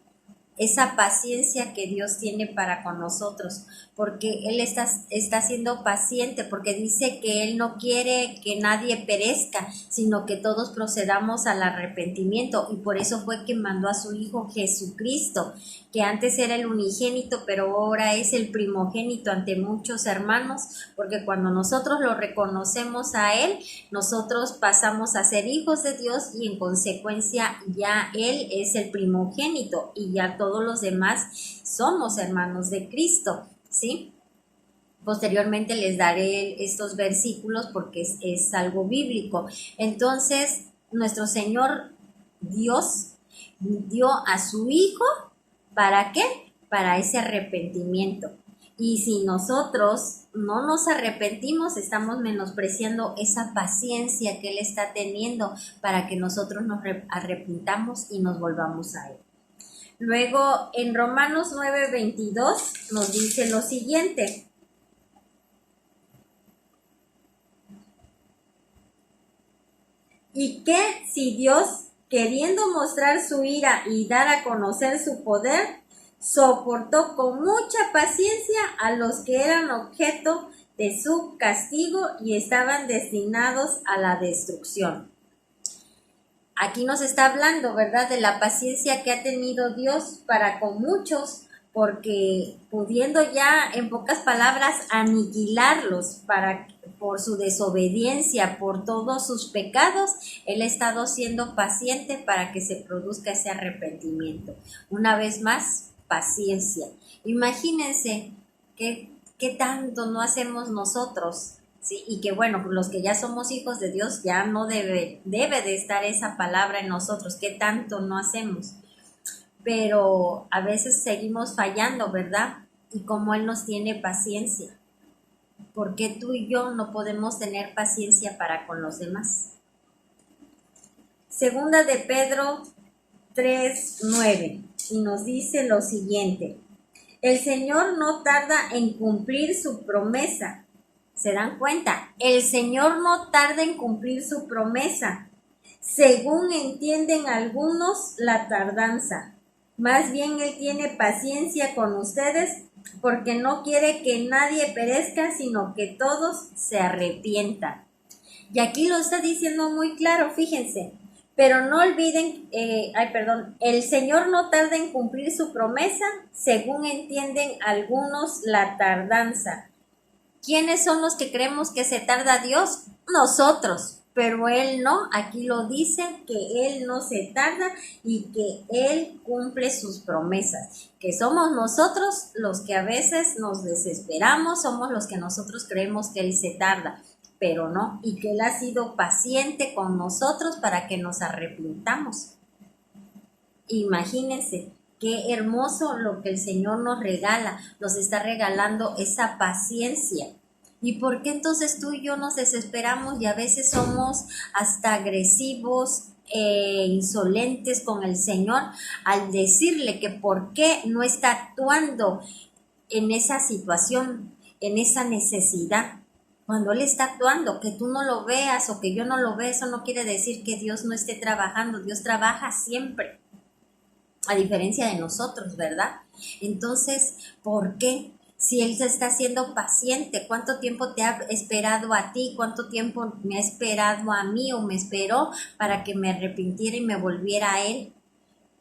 esa paciencia que Dios tiene para con nosotros, porque Él está siendo paciente, porque dice que Él no quiere que nadie perezca, sino que todos procedamos al arrepentimiento, y por eso fue que mandó a su Hijo Jesucristo, que antes era el unigénito, pero ahora es el primogénito ante muchos hermanos, porque cuando nosotros lo reconocemos a Él, nosotros pasamos a ser hijos de Dios, y en consecuencia ya Él es el primogénito, y ya todos los demás somos hermanos de Cristo, ¿sí? Posteriormente les daré estos versículos porque es algo bíblico. Entonces, nuestro Señor Dios dio a su Hijo, ¿para qué? Para ese arrepentimiento. Y si nosotros no nos arrepentimos, estamos menospreciando esa paciencia que Él está teniendo para que nosotros nos arrepintamos y nos volvamos a Él. Luego, en Romanos 9:22 nos dice lo siguiente. Y que si Dios, queriendo mostrar su ira y dar a conocer su poder, soportó con mucha paciencia a los que eran objeto de su castigo y estaban destinados a la destrucción. Aquí nos está hablando, ¿verdad?, de la paciencia que ha tenido Dios para con muchos, porque pudiendo ya, en pocas palabras, aniquilarlos por su desobediencia, por todos sus pecados, Él ha estado siendo paciente para que se produzca ese arrepentimiento. Una vez más, paciencia. Imagínense qué tanto no hacemos nosotros, ¿sí? Y que bueno, los que ya somos hijos de Dios, ya no debe de estar esa palabra en nosotros, qué tanto no hacemos. Pero a veces seguimos fallando, ¿verdad? Y como Él nos tiene paciencia, ¿por qué tú y yo no podemos tener paciencia para con los demás? Segunda de Pedro 3:9, y nos dice lo siguiente: el Señor no tarda en cumplir su promesa. ¿Se dan cuenta? El Señor no tarda en cumplir su promesa, según entienden algunos la tardanza. Más bien Él tiene paciencia con ustedes, porque no quiere que nadie perezca, sino que todos se arrepientan. Y aquí lo está diciendo muy claro, fíjense. Pero no olviden, el Señor no tarda en cumplir su promesa, según entienden algunos la tardanza. ¿Quiénes son los que creemos que se tarda Dios? Nosotros, pero Él no. Aquí lo dice que Él no se tarda y que Él cumple sus promesas. Que somos nosotros los que a veces nos desesperamos, somos los que nosotros creemos que Él se tarda, pero no, y que Él ha sido paciente con nosotros para que nos arrepintamos. Imagínense qué hermoso lo que el Señor nos regala, nos está regalando esa paciencia. ¿Y por qué entonces tú y yo nos desesperamos y a veces somos hasta agresivos e insolentes con el Señor al decirle que por qué no está actuando en esa situación, en esa necesidad. Cuando Él está actuando, que tú no lo veas o que yo no lo vea, eso no quiere decir que Dios no esté trabajando. Dios trabaja siempre, a diferencia de nosotros, ¿verdad? Entonces, ¿por qué? Si Él se está siendo paciente, ¿cuánto tiempo te ha esperado a ti? ¿Cuánto tiempo me ha esperado a mí o me esperó para que me arrepintiera y me volviera a Él?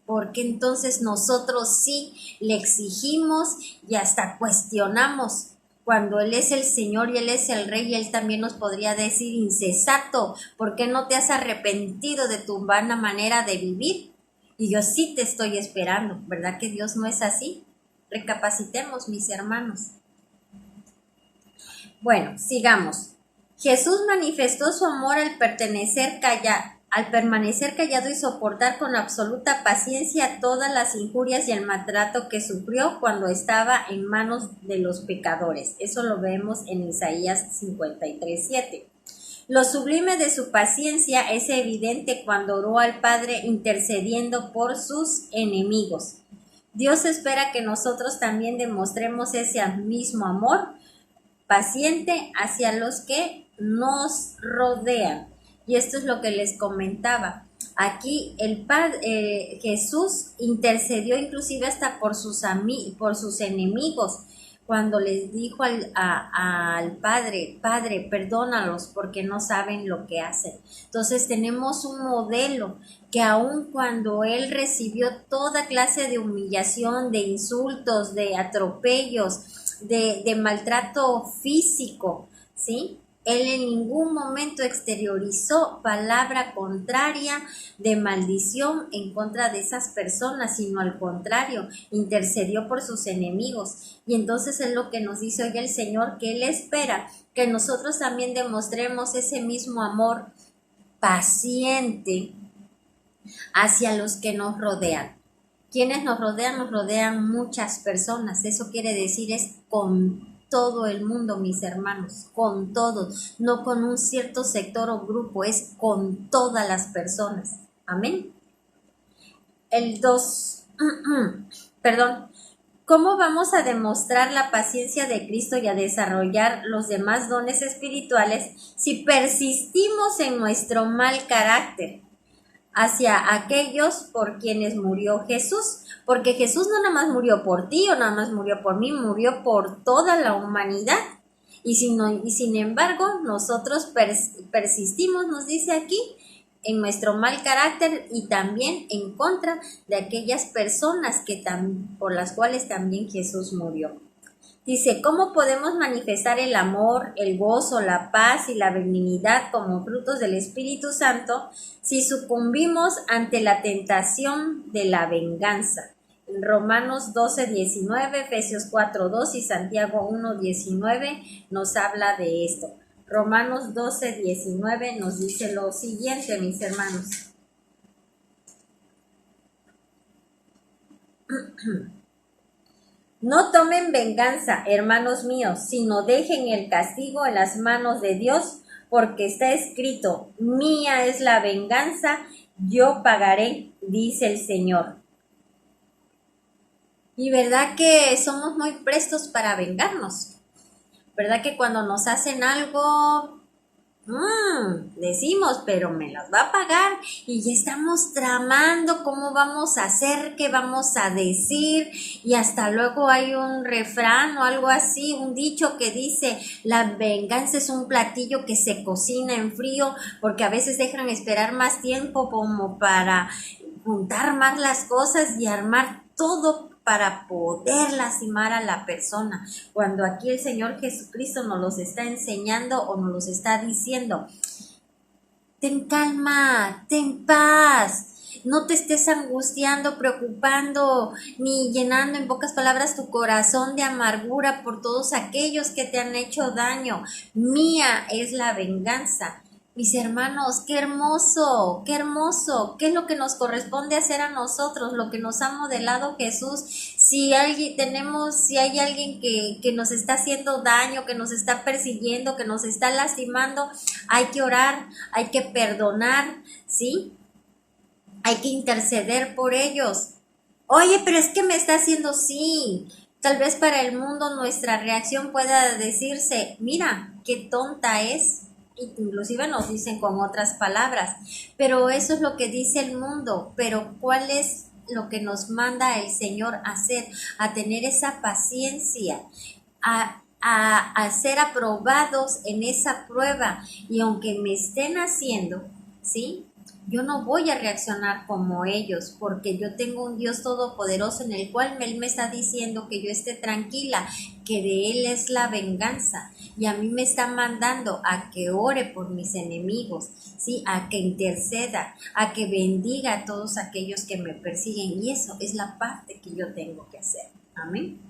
Porque entonces nosotros sí le exigimos y hasta cuestionamos. Cuando Él es el Señor y Él es el Rey, Él también nos podría decir insensato, ¿por qué no te has arrepentido de tu vana manera de vivir? Y yo sí te estoy esperando, ¿verdad que Dios no es así? Recapacitemos, mis hermanos. Bueno, sigamos. Jesús manifestó su amor al permanecer callado y soportar con absoluta paciencia todas las injurias y el maltrato que sufrió cuando estaba en manos de los pecadores. Eso lo vemos en Isaías 53:7. Lo sublime de su paciencia es evidente cuando oró al Padre intercediendo por sus enemigos. Dios espera que nosotros también demostremos ese mismo amor paciente hacia los que nos rodean. Y esto es lo que les comentaba. Aquí Jesús intercedió inclusive hasta por sus enemigos, cuando les dijo al Padre, Padre, perdónalos porque no saben lo que hacen. Entonces tenemos un modelo que aun cuando Él recibió toda clase de humillación, de insultos, de atropellos, de maltrato físico, ¿sí? Él en ningún momento exteriorizó palabra contraria de maldición en contra de esas personas, sino al contrario, intercedió por sus enemigos. Y entonces es lo que nos dice hoy el Señor, que Él espera que nosotros también demostremos ese mismo amor paciente hacia los que nos rodean. Quienes nos rodean muchas personas. Eso quiere decir es con todo el mundo, mis hermanos, con todos, no con un cierto sector o grupo, es con todas las personas. Amén. El 2, perdón. ¿Cómo vamos a demostrar la paciencia de Cristo y a desarrollar los demás dones espirituales si persistimos en nuestro mal carácter hacia aquellos por quienes murió Jesús? Porque Jesús no nada más murió por ti o nada más murió por mí, murió por toda la humanidad. Y sin embargo, nosotros persistimos, nos dice aquí, en nuestro mal carácter y también en contra de aquellas personas por las cuales también Jesús murió. Dice, ¿cómo podemos manifestar el amor, el gozo, la paz y la benignidad como frutos del Espíritu Santo si sucumbimos ante la tentación de la venganza? En Romanos 12:19, Efesios 4:2 y Santiago 1:19 nos habla de esto. Romanos 12:19 nos dice lo siguiente, mis hermanos. No tomen venganza, hermanos míos, sino dejen el castigo en las manos de Dios, porque está escrito, mía es la venganza, yo pagaré, dice el Señor. Y verdad que somos muy prestos para vengarnos, verdad que cuando nos hacen algo, decimos, pero me las va a pagar, y ya estamos tramando cómo vamos a hacer, qué vamos a decir, y hasta luego hay un refrán o algo así, un dicho que dice, la venganza es un platillo que se cocina en frío, porque a veces dejan esperar más tiempo como para juntar más las cosas y armar todo para poder lastimar a la persona, cuando aquí el Señor Jesucristo nos los está enseñando o nos los está diciendo. Ten calma, ten paz, no te estés angustiando, preocupando, ni llenando en pocas palabras tu corazón de amargura por todos aquellos que te han hecho daño. Mía es la venganza. Mis hermanos, qué hermoso, qué hermoso, qué es lo que nos corresponde hacer a nosotros, lo que nos ha modelado Jesús. Si hay alguien que nos está haciendo daño, que nos está persiguiendo, que nos está lastimando, hay que orar, hay que perdonar, ¿sí? Hay que interceder por ellos. Oye, pero es que me está haciendo, sí, Tal vez para el mundo nuestra reacción pueda decirse, mira, qué tonta es. Inclusive nos dicen con otras palabras, pero eso es lo que dice el mundo. Pero ¿cuál es lo que nos manda el Señor a hacer? A tener esa paciencia, a ser aprobados en esa prueba. Y aunque me estén haciendo, ¿sí?, yo no voy a reaccionar como ellos, porque yo tengo un Dios todopoderoso en el cual Él me está diciendo que yo esté tranquila, que de Él es la venganza, y a mí me está mandando a que ore por mis enemigos, ¿sí?, a que interceda, a que bendiga a todos aquellos que me persiguen, y eso es la parte que yo tengo que hacer. Amén.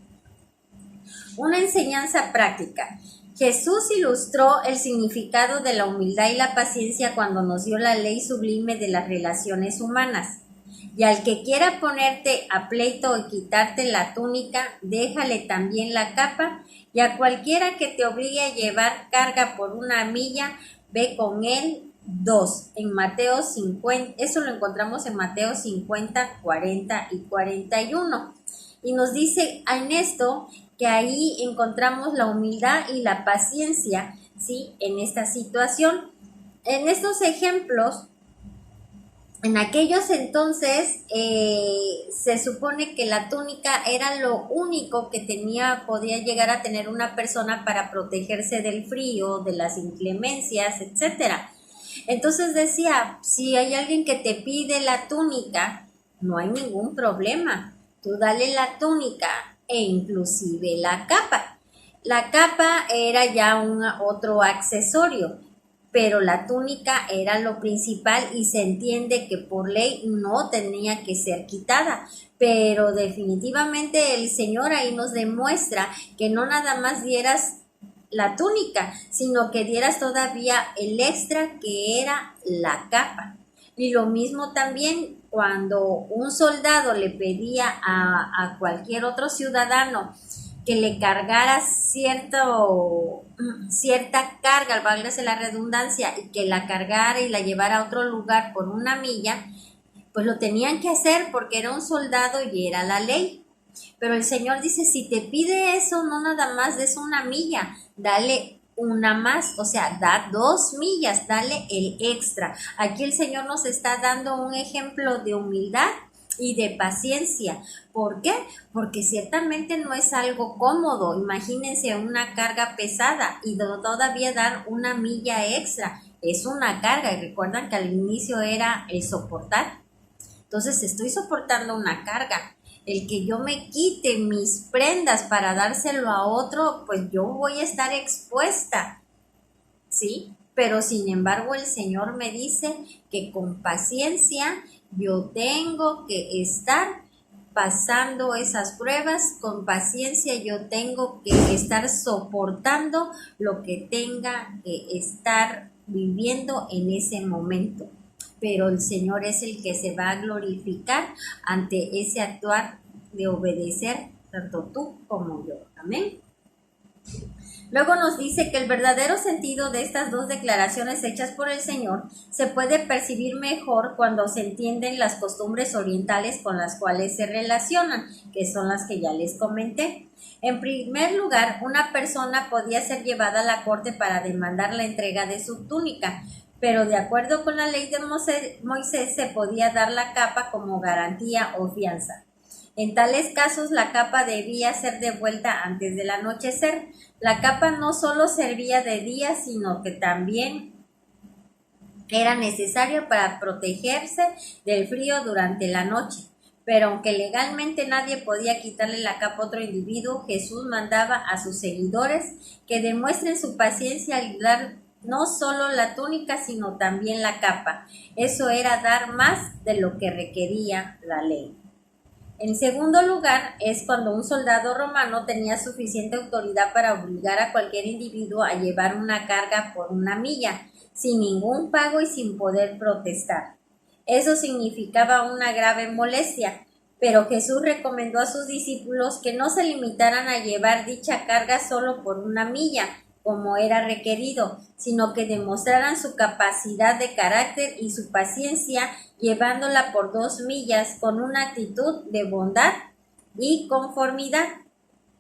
Una enseñanza práctica. Jesús ilustró el significado de la humildad y la paciencia cuando nos dio la ley sublime de las relaciones humanas. Y al que quiera ponerte a pleito y quitarte la túnica, déjale también la capa, y a cualquiera que te obligue a llevar carga por una milla, ve con él 2. En Mateo 50, eso lo encontramos en Mateo 50, 40 y 41. Y nos dice en esto que ahí encontramos la humildad y la paciencia, ¿sí?, en esta situación. En estos ejemplos, en aquellos entonces, se supone que la túnica era lo único que podía llegar a tener una persona para protegerse del frío, de las inclemencias, etcétera. Entonces decía, si hay alguien que te pide la túnica, no hay ningún problema. Tú dale la túnica e inclusive la capa. La capa era ya otro accesorio, pero la túnica era lo principal y se entiende que por ley no tenía que ser quitada. Pero definitivamente el Señor ahí nos demuestra que no nada más dieras la túnica, sino que dieras todavía el extra que era la capa. Y lo mismo también cuando un soldado le pedía a cualquier otro ciudadano que le cargara cierta carga, válgase la redundancia, y que la cargara y la llevara a otro lugar por una milla, pues lo tenían que hacer porque era un soldado y era la ley. Pero el Señor dice, si te pide eso, no nada más des una milla, dale una más, o sea, da 2 millas, dale el extra. Aquí el Señor nos está dando un ejemplo de humildad y de paciencia. ¿Por qué? Porque ciertamente no es algo cómodo. Imagínense una carga pesada y todavía dar una milla extra. Es una carga, y recuerdan que al inicio era el soportar. Entonces estoy soportando una carga. El que yo me quite mis prendas para dárselo a otro, pues yo voy a estar expuesta, ¿sí? Pero sin embargo el Señor me dice que con paciencia yo tengo que estar pasando esas pruebas, con paciencia yo tengo que estar soportando lo que tenga que estar viviendo en ese momento. Pero el Señor es el que se va a glorificar ante ese actuar de obedecer, tanto tú como yo. Amén. Luego nos dice que el verdadero sentido de estas 2 declaraciones hechas por el Señor se puede percibir mejor cuando se entienden las costumbres orientales con las cuales se relacionan, que son las que ya les comenté. En primer lugar, una persona podía ser llevada a la corte para demandar la entrega de su túnica, pero de acuerdo con la ley de Moisés se podía dar la capa como garantía o fianza. En tales casos la capa debía ser devuelta antes del anochecer. La capa no solo servía de día, sino que también era necesaria para protegerse del frío durante la noche. Pero aunque legalmente nadie podía quitarle la capa a otro individuo, Jesús mandaba a sus seguidores que demuestren su paciencia al dar no solo la túnica, sino también la capa. Eso era dar más de lo que requería la ley. En segundo lugar, es cuando un soldado romano tenía suficiente autoridad para obligar a cualquier individuo a llevar una carga por una milla, sin ningún pago y sin poder protestar. Eso significaba una grave molestia, pero Jesús recomendó a sus discípulos que no se limitaran a llevar dicha carga solo por una milla, como era requerido, sino que demostraran su capacidad de carácter y su paciencia llevándola por 2 millas con una actitud de bondad y conformidad.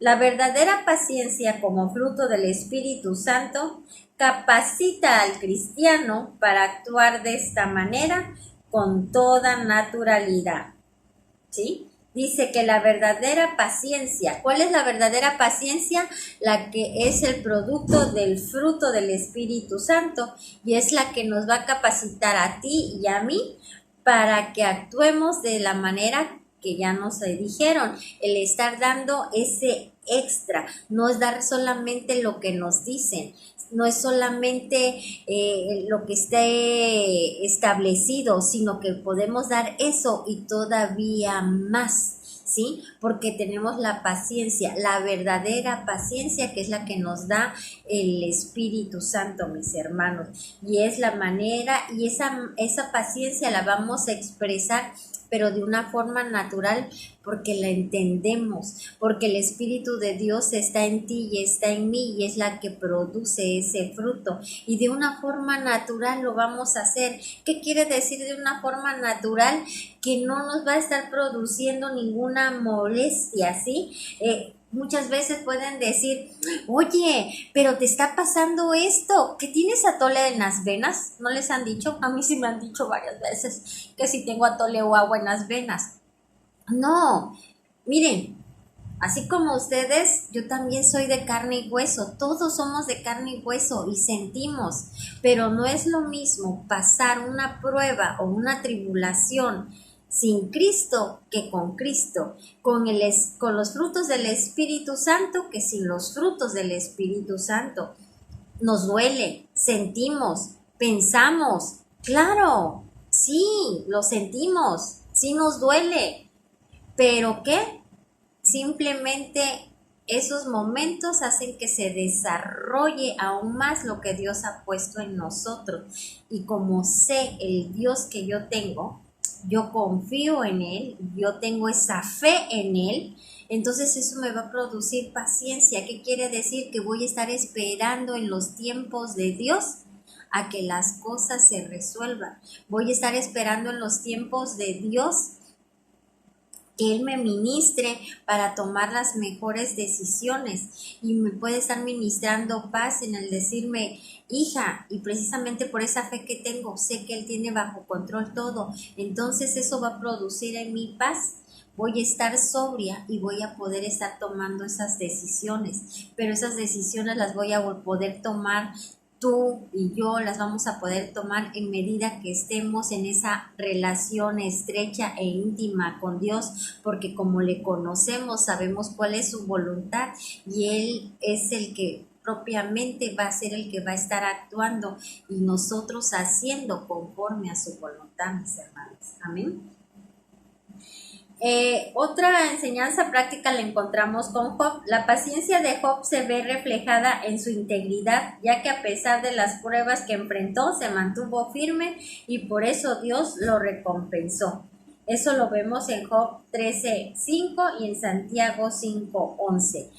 La verdadera paciencia como fruto del Espíritu Santo capacita al cristiano para actuar de esta manera con toda naturalidad. ¿Sí? Dice que la verdadera paciencia, ¿cuál es la verdadera paciencia? La que es el producto del fruto del Espíritu Santo y es la que nos va a capacitar a ti y a mí para que actuemos de la manera que ya nos dijeron, el estar dando ese extra, no es dar solamente lo que nos dicen, no es solamente lo que esté establecido, sino que podemos dar eso y todavía más. ¿Sí? Porque tenemos la paciencia, la verdadera paciencia que es la que nos da el Espíritu Santo, mis hermanos. Y es la manera, y esa paciencia la vamos a expresar, pero de una forma natural, porque la entendemos, porque el Espíritu de Dios está en ti y está en mí y es la que produce ese fruto. Y de una forma natural lo vamos a hacer. ¿Qué quiere decir de una forma natural? Que no nos va a estar produciendo ninguna molestia, ¿sí? Muchas veces pueden decir, oye, pero te está pasando esto, que tienes atole en las venas. ¿No les han dicho? A mí sí me han dicho varias veces que si tengo atole o agua en las venas. No, miren, así como ustedes, yo también soy de carne y hueso, todos somos de carne y hueso y sentimos, pero no es lo mismo pasar una prueba o una tribulación sin Cristo que con Cristo, con los frutos del Espíritu Santo que sin los frutos del Espíritu Santo. Nos duele, sentimos, pensamos, claro, sí, lo sentimos, sí nos duele, pero ¿qué? Simplemente esos momentos hacen que se desarrolle aún más lo que Dios ha puesto en nosotros. Y como sé el Dios que yo tengo, yo confío en Él, yo tengo esa fe en Él, entonces eso me va a producir paciencia. ¿Qué quiere decir? Que voy a estar esperando en los tiempos de Dios a que las cosas se resuelvan. Voy a estar esperando en los tiempos de Dios que Él me ministre para tomar las mejores decisiones y me puede estar ministrando paz en el decirme, hija, y precisamente por esa fe que tengo, sé que Él tiene bajo control todo, entonces eso va a producir en mí paz. Voy a estar sobria y voy a poder estar tomando esas decisiones, pero esas decisiones las voy a poder tomar tú y yo, las vamos a poder tomar en medida que estemos en esa relación estrecha e íntima con Dios, porque como le conocemos, sabemos cuál es su voluntad y Él es el que propiamente va a ser el que va a estar actuando y nosotros haciendo conforme a su voluntad, mis hermanos. Amén. Otra enseñanza práctica la encontramos con Job. La paciencia de Job se ve reflejada en su integridad, ya que a pesar de las pruebas que enfrentó, se mantuvo firme y por eso Dios lo recompensó. Eso lo vemos en Job 13:5 y en Santiago 5:11.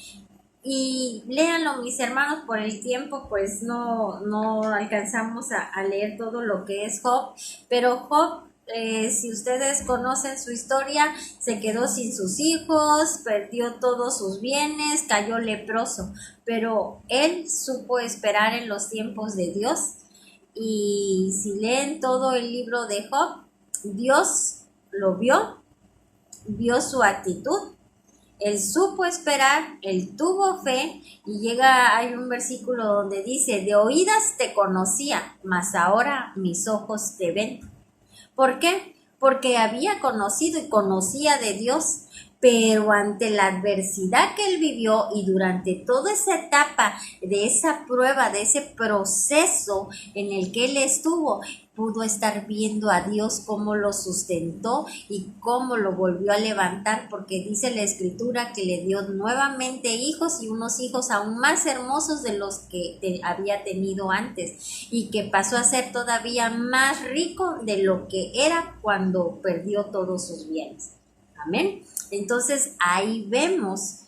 Y léanlo, mis hermanos, por el tiempo, pues no alcanzamos a leer todo lo que es Job, pero Job, si ustedes conocen su historia, se quedó sin sus hijos, perdió todos sus bienes, cayó leproso, pero él supo esperar en los tiempos de Dios. Y si leen todo el libro de Job, Dios lo vio su actitud. Él supo esperar, él tuvo fe y hay un versículo donde dice, de oídas te conocía, mas ahora mis ojos te ven. ¿Por qué? Porque había conocido y conocía de Dios, pero ante la adversidad que él vivió y durante toda esa etapa de esa prueba, de ese proceso en el que él estuvo, pudo estar viendo a Dios cómo lo sustentó y cómo lo volvió a levantar, porque dice la Escritura que le dio nuevamente hijos y unos hijos aún más hermosos de los que había tenido antes y que pasó a ser todavía más rico de lo que era cuando perdió todos sus bienes. Amén. Entonces ahí vemos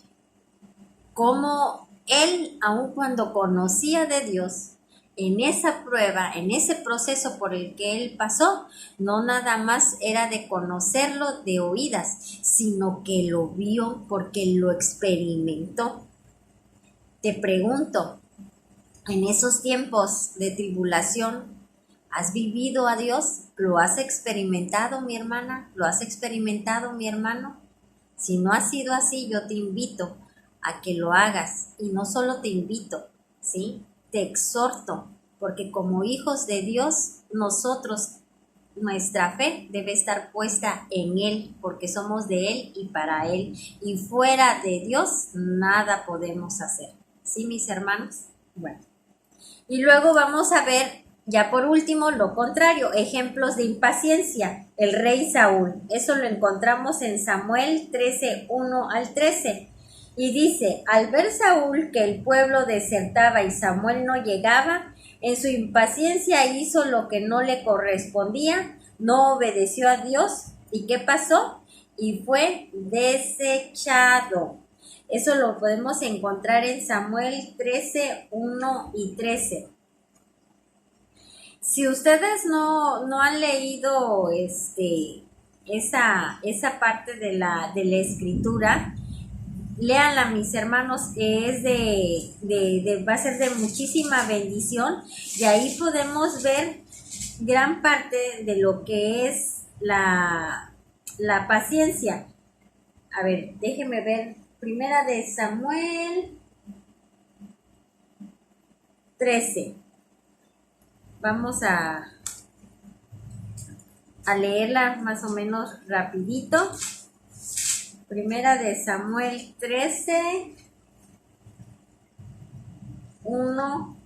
cómo él, aun cuando conocía de Dios, en esa prueba, en ese proceso por el que él pasó, no nada más era de conocerlo de oídas, sino que lo vio porque lo experimentó. Te pregunto, en esos tiempos de tribulación, ¿has vivido a Dios? ¿Lo has experimentado, mi hermana? ¿Lo has experimentado, mi hermano? Si no ha sido así, yo te invito a que lo hagas. Y no solo te invito, ¿sí? Te exhorto, porque como hijos de Dios, nosotros, nuestra fe debe estar puesta en Él, porque somos de Él y para Él. Y fuera de Dios, nada podemos hacer. ¿Sí, mis hermanos? Bueno. Y luego vamos a ver, ya por último, lo contrario, ejemplos de impaciencia. El rey Saúl, eso lo encontramos en Samuel 13, 1 al 13. Y dice, al ver Saúl que el pueblo desertaba y Samuel no llegaba, en su impaciencia hizo lo que no le correspondía, no obedeció a Dios. ¿Y qué pasó? Y fue desechado. Eso lo podemos encontrar en Samuel 13, 1 y 13. Si ustedes no han leído esa parte de la escritura, léanla, mis hermanos, que es va a ser de muchísima bendición, y ahí podemos ver gran parte de lo que es la paciencia. A ver, déjenme ver. Primera de Samuel 13. Vamos a leerla más o menos rapidito. Primera de Samuel 13, 1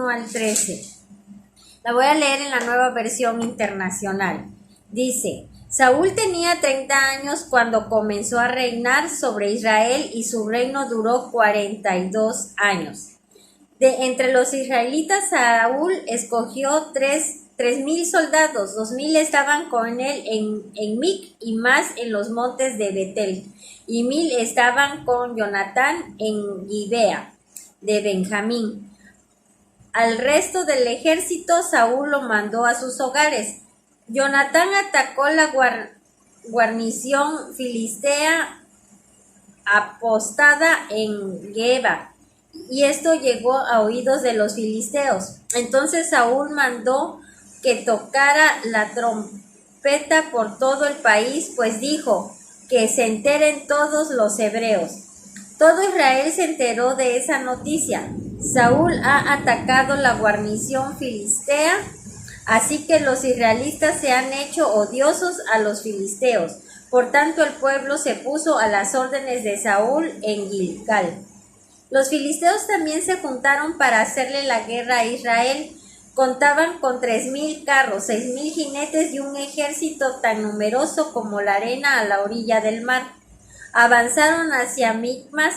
al 13. La voy a leer en la Nueva Versión Internacional. Dice, Saúl tenía 30 años cuando comenzó a reinar sobre Israel y su reino duró 42 años. Entre los israelitas, Saúl escogió 3,000 soldados, 2,000 estaban con él en Mic y más en los montes de Betel, y 1,000 estaban con Jonatán en Gibea de Benjamín. Al resto del ejército Saúl lo mandó a sus hogares. Jonatán atacó la guarnición filistea apostada en Geba, y esto llegó a oídos de los filisteos. Entonces Saúl mandó que tocara la trompeta por todo el país, pues dijo, que se enteren todos los hebreos. Todo Israel se enteró de esa noticia. Saúl ha atacado la guarnición filistea, así que los israelitas se han hecho odiosos a los filisteos. Por tanto, el pueblo se puso a las órdenes de Saúl en Gilgal. Los filisteos también se juntaron para hacerle la guerra a Israel. Contaban con 3,000 carros, 6,000 jinetes y un ejército tan numeroso como la arena a la orilla del mar. Avanzaron hacia Micmas,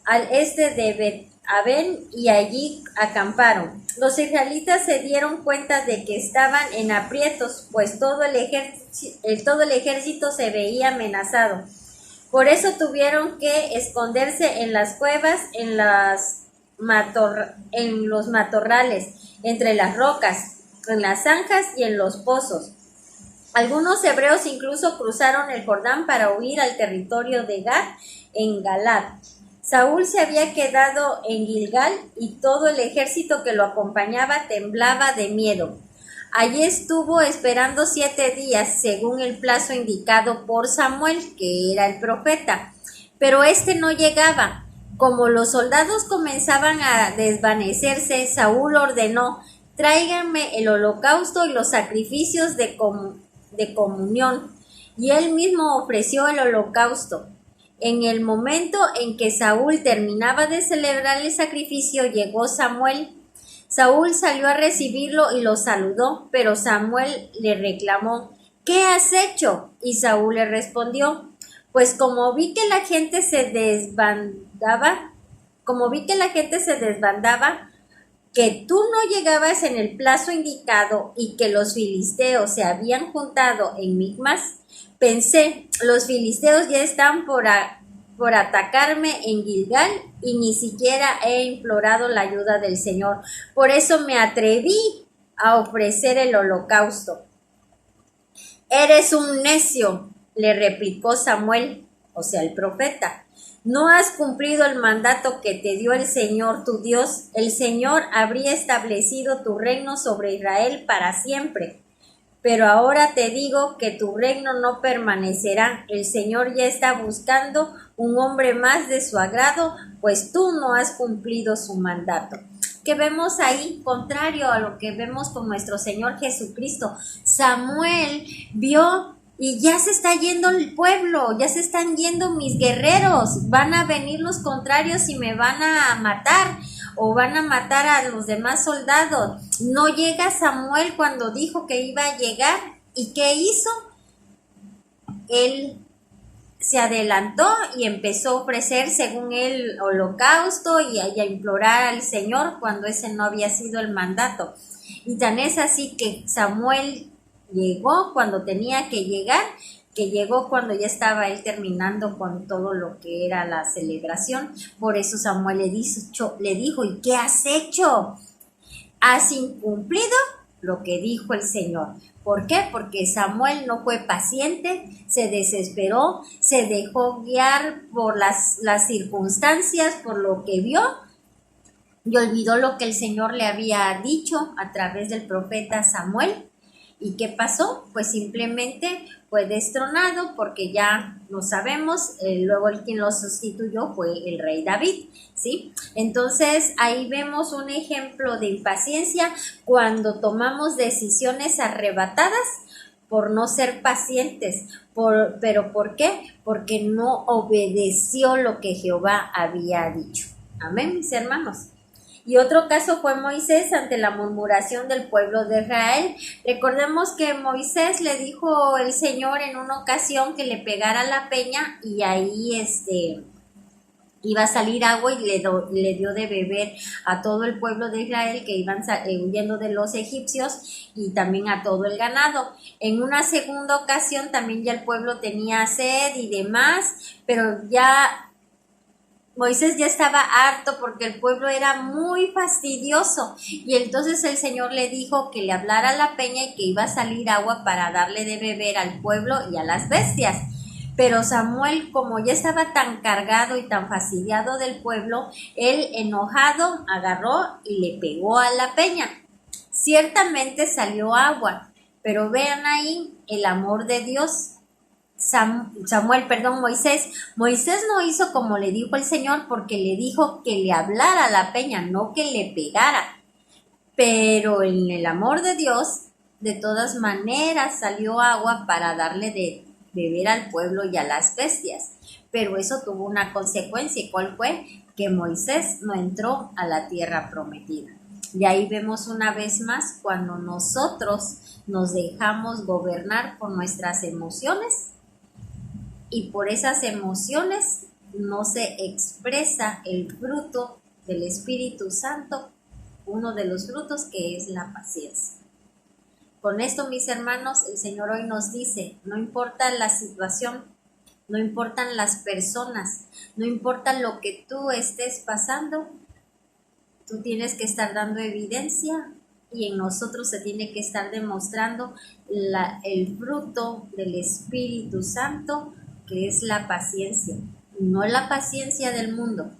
al este de Bet-Aven, y allí acamparon. Los israelitas se dieron cuenta de que estaban en aprietos, pues todo el ejército se veía amenazado. Por eso tuvieron que esconderse en las cuevas, en los matorrales, entre las rocas, en las zanjas y en los pozos. Algunos hebreos incluso cruzaron el Jordán para huir al territorio de Gad en Galad. Saúl se había quedado en Gilgal y todo el ejército que lo acompañaba temblaba de miedo. Allí estuvo esperando 7 días, según el plazo indicado por Samuel, que era el profeta. Pero este no llegaba. Como los soldados comenzaban a desvanecerse, Saúl ordenó, tráiganme el holocausto y los sacrificios de comunión. Y él mismo ofreció el holocausto. En el momento en que Saúl terminaba de celebrar el sacrificio, llegó Samuel. Saúl salió a recibirlo y lo saludó, pero Samuel le reclamó, ¿qué has hecho? Y Saúl le respondió, pues como vi que la gente se desbandaba, que tú no llegabas en el plazo indicado y que los filisteos se habían juntado en Micmas, pensé, los filisteos ya están por por atacarme en Gilgal y ni siquiera he implorado la ayuda del Señor. Por eso me atreví a ofrecer el holocausto. Eres un necio, le replicó Samuel, o sea, el profeta. No has cumplido el mandato que te dio el Señor tu Dios. El Señor habría establecido tu reino sobre Israel para siempre. Pero ahora te digo que tu reino no permanecerá. El Señor ya está buscando un hombre más de su agrado, pues tú no has cumplido su mandato. Que vemos ahí, contrario a lo que vemos con nuestro Señor Jesucristo. Samuel vio y ya se está yendo el pueblo, ya se están yendo mis guerreros, van a venir los contrarios y me van a matar o van a matar a los demás soldados. No llega Samuel cuando dijo que iba a llegar. ¿Y qué hizo? Él se adelantó y empezó a ofrecer según él holocausto y a implorar al Señor cuando ese no había sido el mandato. Y tan es así que Samuel llegó cuando tenía que llegar, que llegó cuando ya estaba él terminando con todo lo que era la celebración. Por eso Samuel le dijo, ¿y qué has hecho? Has incumplido lo que dijo el Señor. ¿Por qué? Porque Samuel no fue paciente, se desesperó, se dejó guiar por las circunstancias, por lo que vio y olvidó lo que el Señor le había dicho a través del profeta Samuel. ¿Y qué pasó? Pues simplemente fue destronado porque ya lo sabemos, luego el quien lo sustituyó fue el rey David, ¿sí? Entonces ahí vemos un ejemplo de impaciencia cuando tomamos decisiones arrebatadas por no ser pacientes. ¿Pero por qué? Porque no obedeció lo que Jehová había dicho. Amén, mis hermanos. Y otro caso fue Moisés ante la murmuración del pueblo de Israel. Recordemos que Moisés le dijo el Señor en una ocasión que le pegara la peña y ahí iba a salir agua y le dio de beber a todo el pueblo de Israel que iban huyendo de los egipcios y también a todo el ganado. En una segunda ocasión también ya el pueblo tenía sed y demás, pero ya Moisés ya estaba harto porque el pueblo era muy fastidioso y entonces el Señor le dijo que le hablara a la peña y que iba a salir agua para darle de beber al pueblo y a las bestias. Pero Samuel, como ya estaba tan cargado y tan fastidiado del pueblo, él enojado agarró y le pegó a la peña. Ciertamente salió agua, pero vean ahí el amor de Dios. Moisés no hizo como le dijo el Señor porque le dijo que le hablara a la peña, no que le pegara. Pero en el amor de Dios, de todas maneras salió agua para darle de beber al pueblo y a las bestias. Pero eso tuvo una consecuencia. ¿Y cuál fue? Que Moisés no entró a la tierra prometida. Y ahí vemos una vez más cuando nosotros nos dejamos gobernar por nuestras emociones y por esas emociones no se expresa el fruto del Espíritu Santo, uno de los frutos que es la paciencia. Con esto, mis hermanos, el Señor hoy nos dice, no importa la situación, no importan las personas, no importa lo que tú estés pasando, tú tienes que estar dando evidencia y en nosotros se tiene que estar demostrando el fruto del Espíritu Santo, que es la paciencia, no la paciencia del mundo,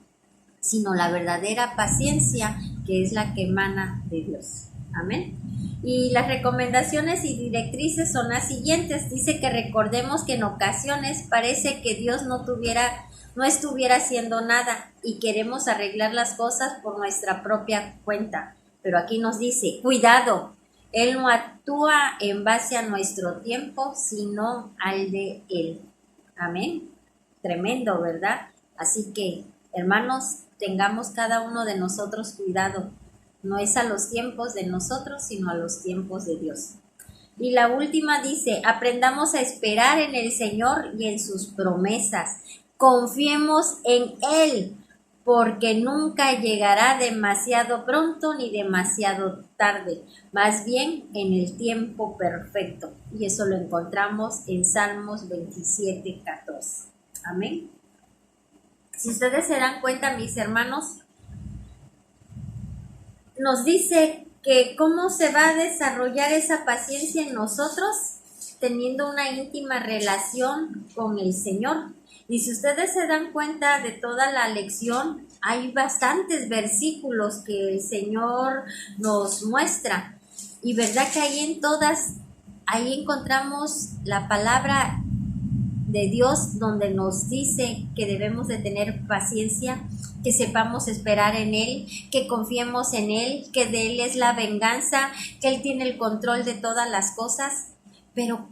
sino la verdadera paciencia que es la que emana de Dios. Amén. Y las recomendaciones y directrices son las siguientes. Dice que recordemos que en ocasiones parece que Dios no estuviera haciendo nada y queremos arreglar las cosas por nuestra propia cuenta. Pero aquí nos dice, cuidado, Él no actúa en base a nuestro tiempo, sino al de Él. Amén. Tremendo, ¿verdad? Así que, hermanos, tengamos cada uno de nosotros cuidado. No es a los tiempos de nosotros, sino a los tiempos de Dios. Y la última dice, aprendamos a esperar en el Señor y en sus promesas. Confiemos en Él, porque nunca llegará demasiado pronto ni demasiado tarde, más bien en el tiempo perfecto. Y eso lo encontramos en Salmos 27:14. Amén. Si ustedes se dan cuenta, mis hermanos, nos dice que cómo se va a desarrollar esa paciencia en nosotros teniendo una íntima relación con el Señor. Y si ustedes se dan cuenta de toda la lección, hay bastantes versículos que el Señor nos muestra. Y verdad que ahí encontramos la palabra de Dios donde nos dice que debemos de tener paciencia, que sepamos esperar en Él, que confiemos en Él, que de Él es la venganza, que Él tiene el control de todas las cosas. Pero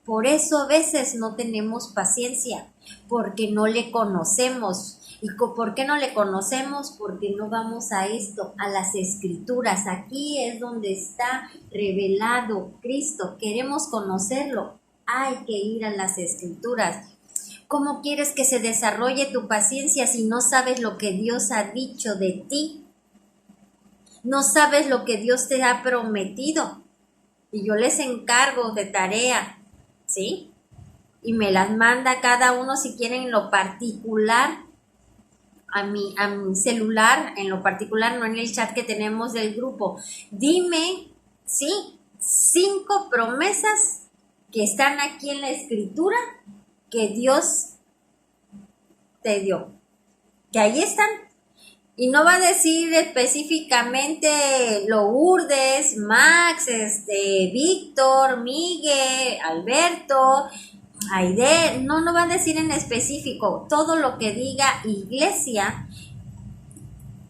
por eso a veces no tenemos paciencia, porque no le conocemos. ¿Y por qué no le conocemos? Porque no vamos a las Escrituras. Aquí es donde está revelado Cristo. Queremos conocerlo. Hay que ir a las Escrituras. ¿Cómo quieres que se desarrolle tu paciencia si no sabes lo que Dios ha dicho de ti? No sabes lo que Dios te ha prometido. Y yo les encargo de tarea, ¿sí? Y me las manda cada uno si quieren en lo particular a mi celular, en lo particular, no en el chat que tenemos del grupo. Dime, ¿sí? 5 promesas que están aquí en la Escritura que Dios te dio. Que ahí están. Y no va a decir específicamente Lourdes, Max, Víctor, Miguel, Alberto, Aide. No va a decir en específico. Todo lo que diga iglesia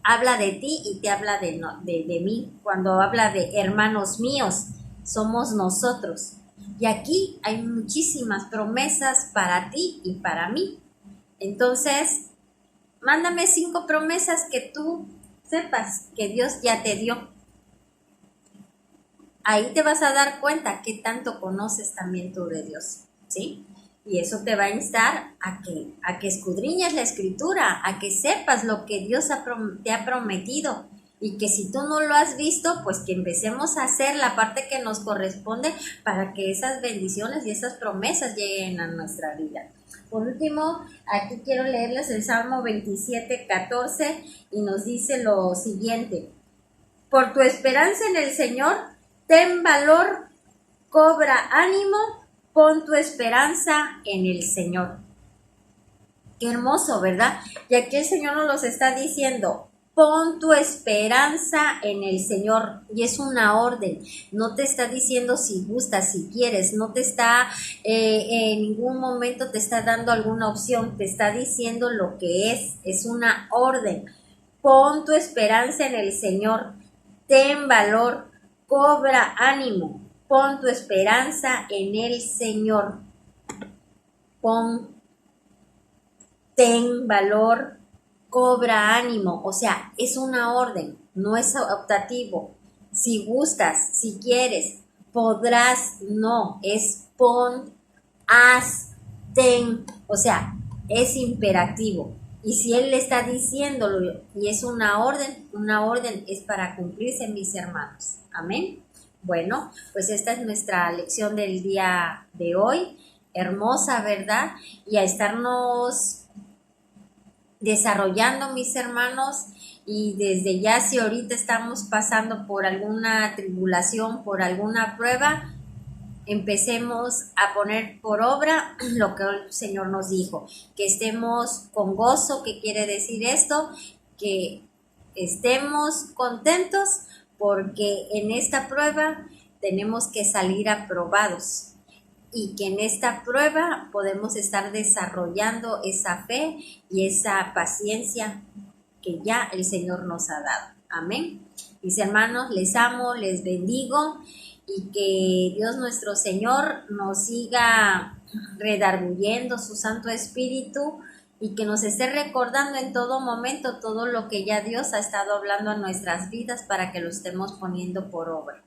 habla de ti y te habla de mí. Cuando habla de hermanos míos, somos nosotros. Y aquí hay muchísimas promesas para ti y para mí. Entonces, mándame 5 promesas que tú sepas que Dios ya te dio. Ahí te vas a dar cuenta que tanto conoces también tú de Dios, ¿sí? Y eso te va a instar a que escudriñes la Escritura, a que sepas lo que Dios te ha prometido. Y que si tú no lo has visto, pues que empecemos a hacer la parte que nos corresponde para que esas bendiciones y esas promesas lleguen a nuestra vida. Por último, aquí quiero leerles el Salmo 27:14 y nos dice lo siguiente: por tu esperanza en el Señor, ten valor, cobra ánimo, pon tu esperanza en el Señor. Qué hermoso, ¿verdad? Y aquí el Señor nos los está diciendo: pon tu esperanza en el Señor. Y es una orden. No te está diciendo si gustas, si quieres. No te está, en ningún momento te está dando alguna opción. Te está diciendo lo que es. Es una orden. Pon tu esperanza en el Señor. Ten valor. Cobra ánimo. Pon tu esperanza en el Señor. Ten valor. Cobra ánimo, o sea, es una orden, no es optativo. Si gustas, si quieres, podrás, no, es pon, haz, ten, o sea, es imperativo. Y si Él le está diciéndolo y es una orden es para cumplirse, mis hermanos. Amén. Bueno, pues esta es nuestra lección del día de hoy. Hermosa, ¿verdad? Y a estarnos desarrollando, mis hermanos, y desde ya si ahorita estamos pasando por alguna tribulación, por alguna prueba, empecemos a poner por obra lo que el Señor nos dijo, que estemos con gozo. ¿Qué quiere decir esto? Que estemos contentos porque en esta prueba tenemos que salir aprobados. Y que en esta prueba podemos estar desarrollando esa fe y esa paciencia que ya el Señor nos ha dado. Amén. Mis hermanos, les amo, les bendigo y que Dios nuestro Señor nos siga redarguyendo su Santo Espíritu y que nos esté recordando en todo momento todo lo que ya Dios ha estado hablando a nuestras vidas para que lo estemos poniendo por obra.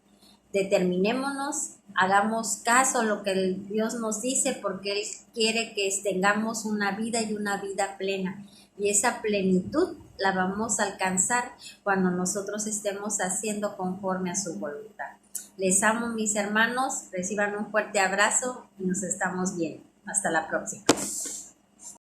Determinémonos, hagamos caso a lo que Dios nos dice, porque Él quiere que tengamos una vida y una vida plena. Y esa plenitud la vamos a alcanzar cuando nosotros estemos haciendo conforme a su voluntad. Les amo, mis hermanos, reciban un fuerte abrazo y nos estamos viendo. Hasta la próxima.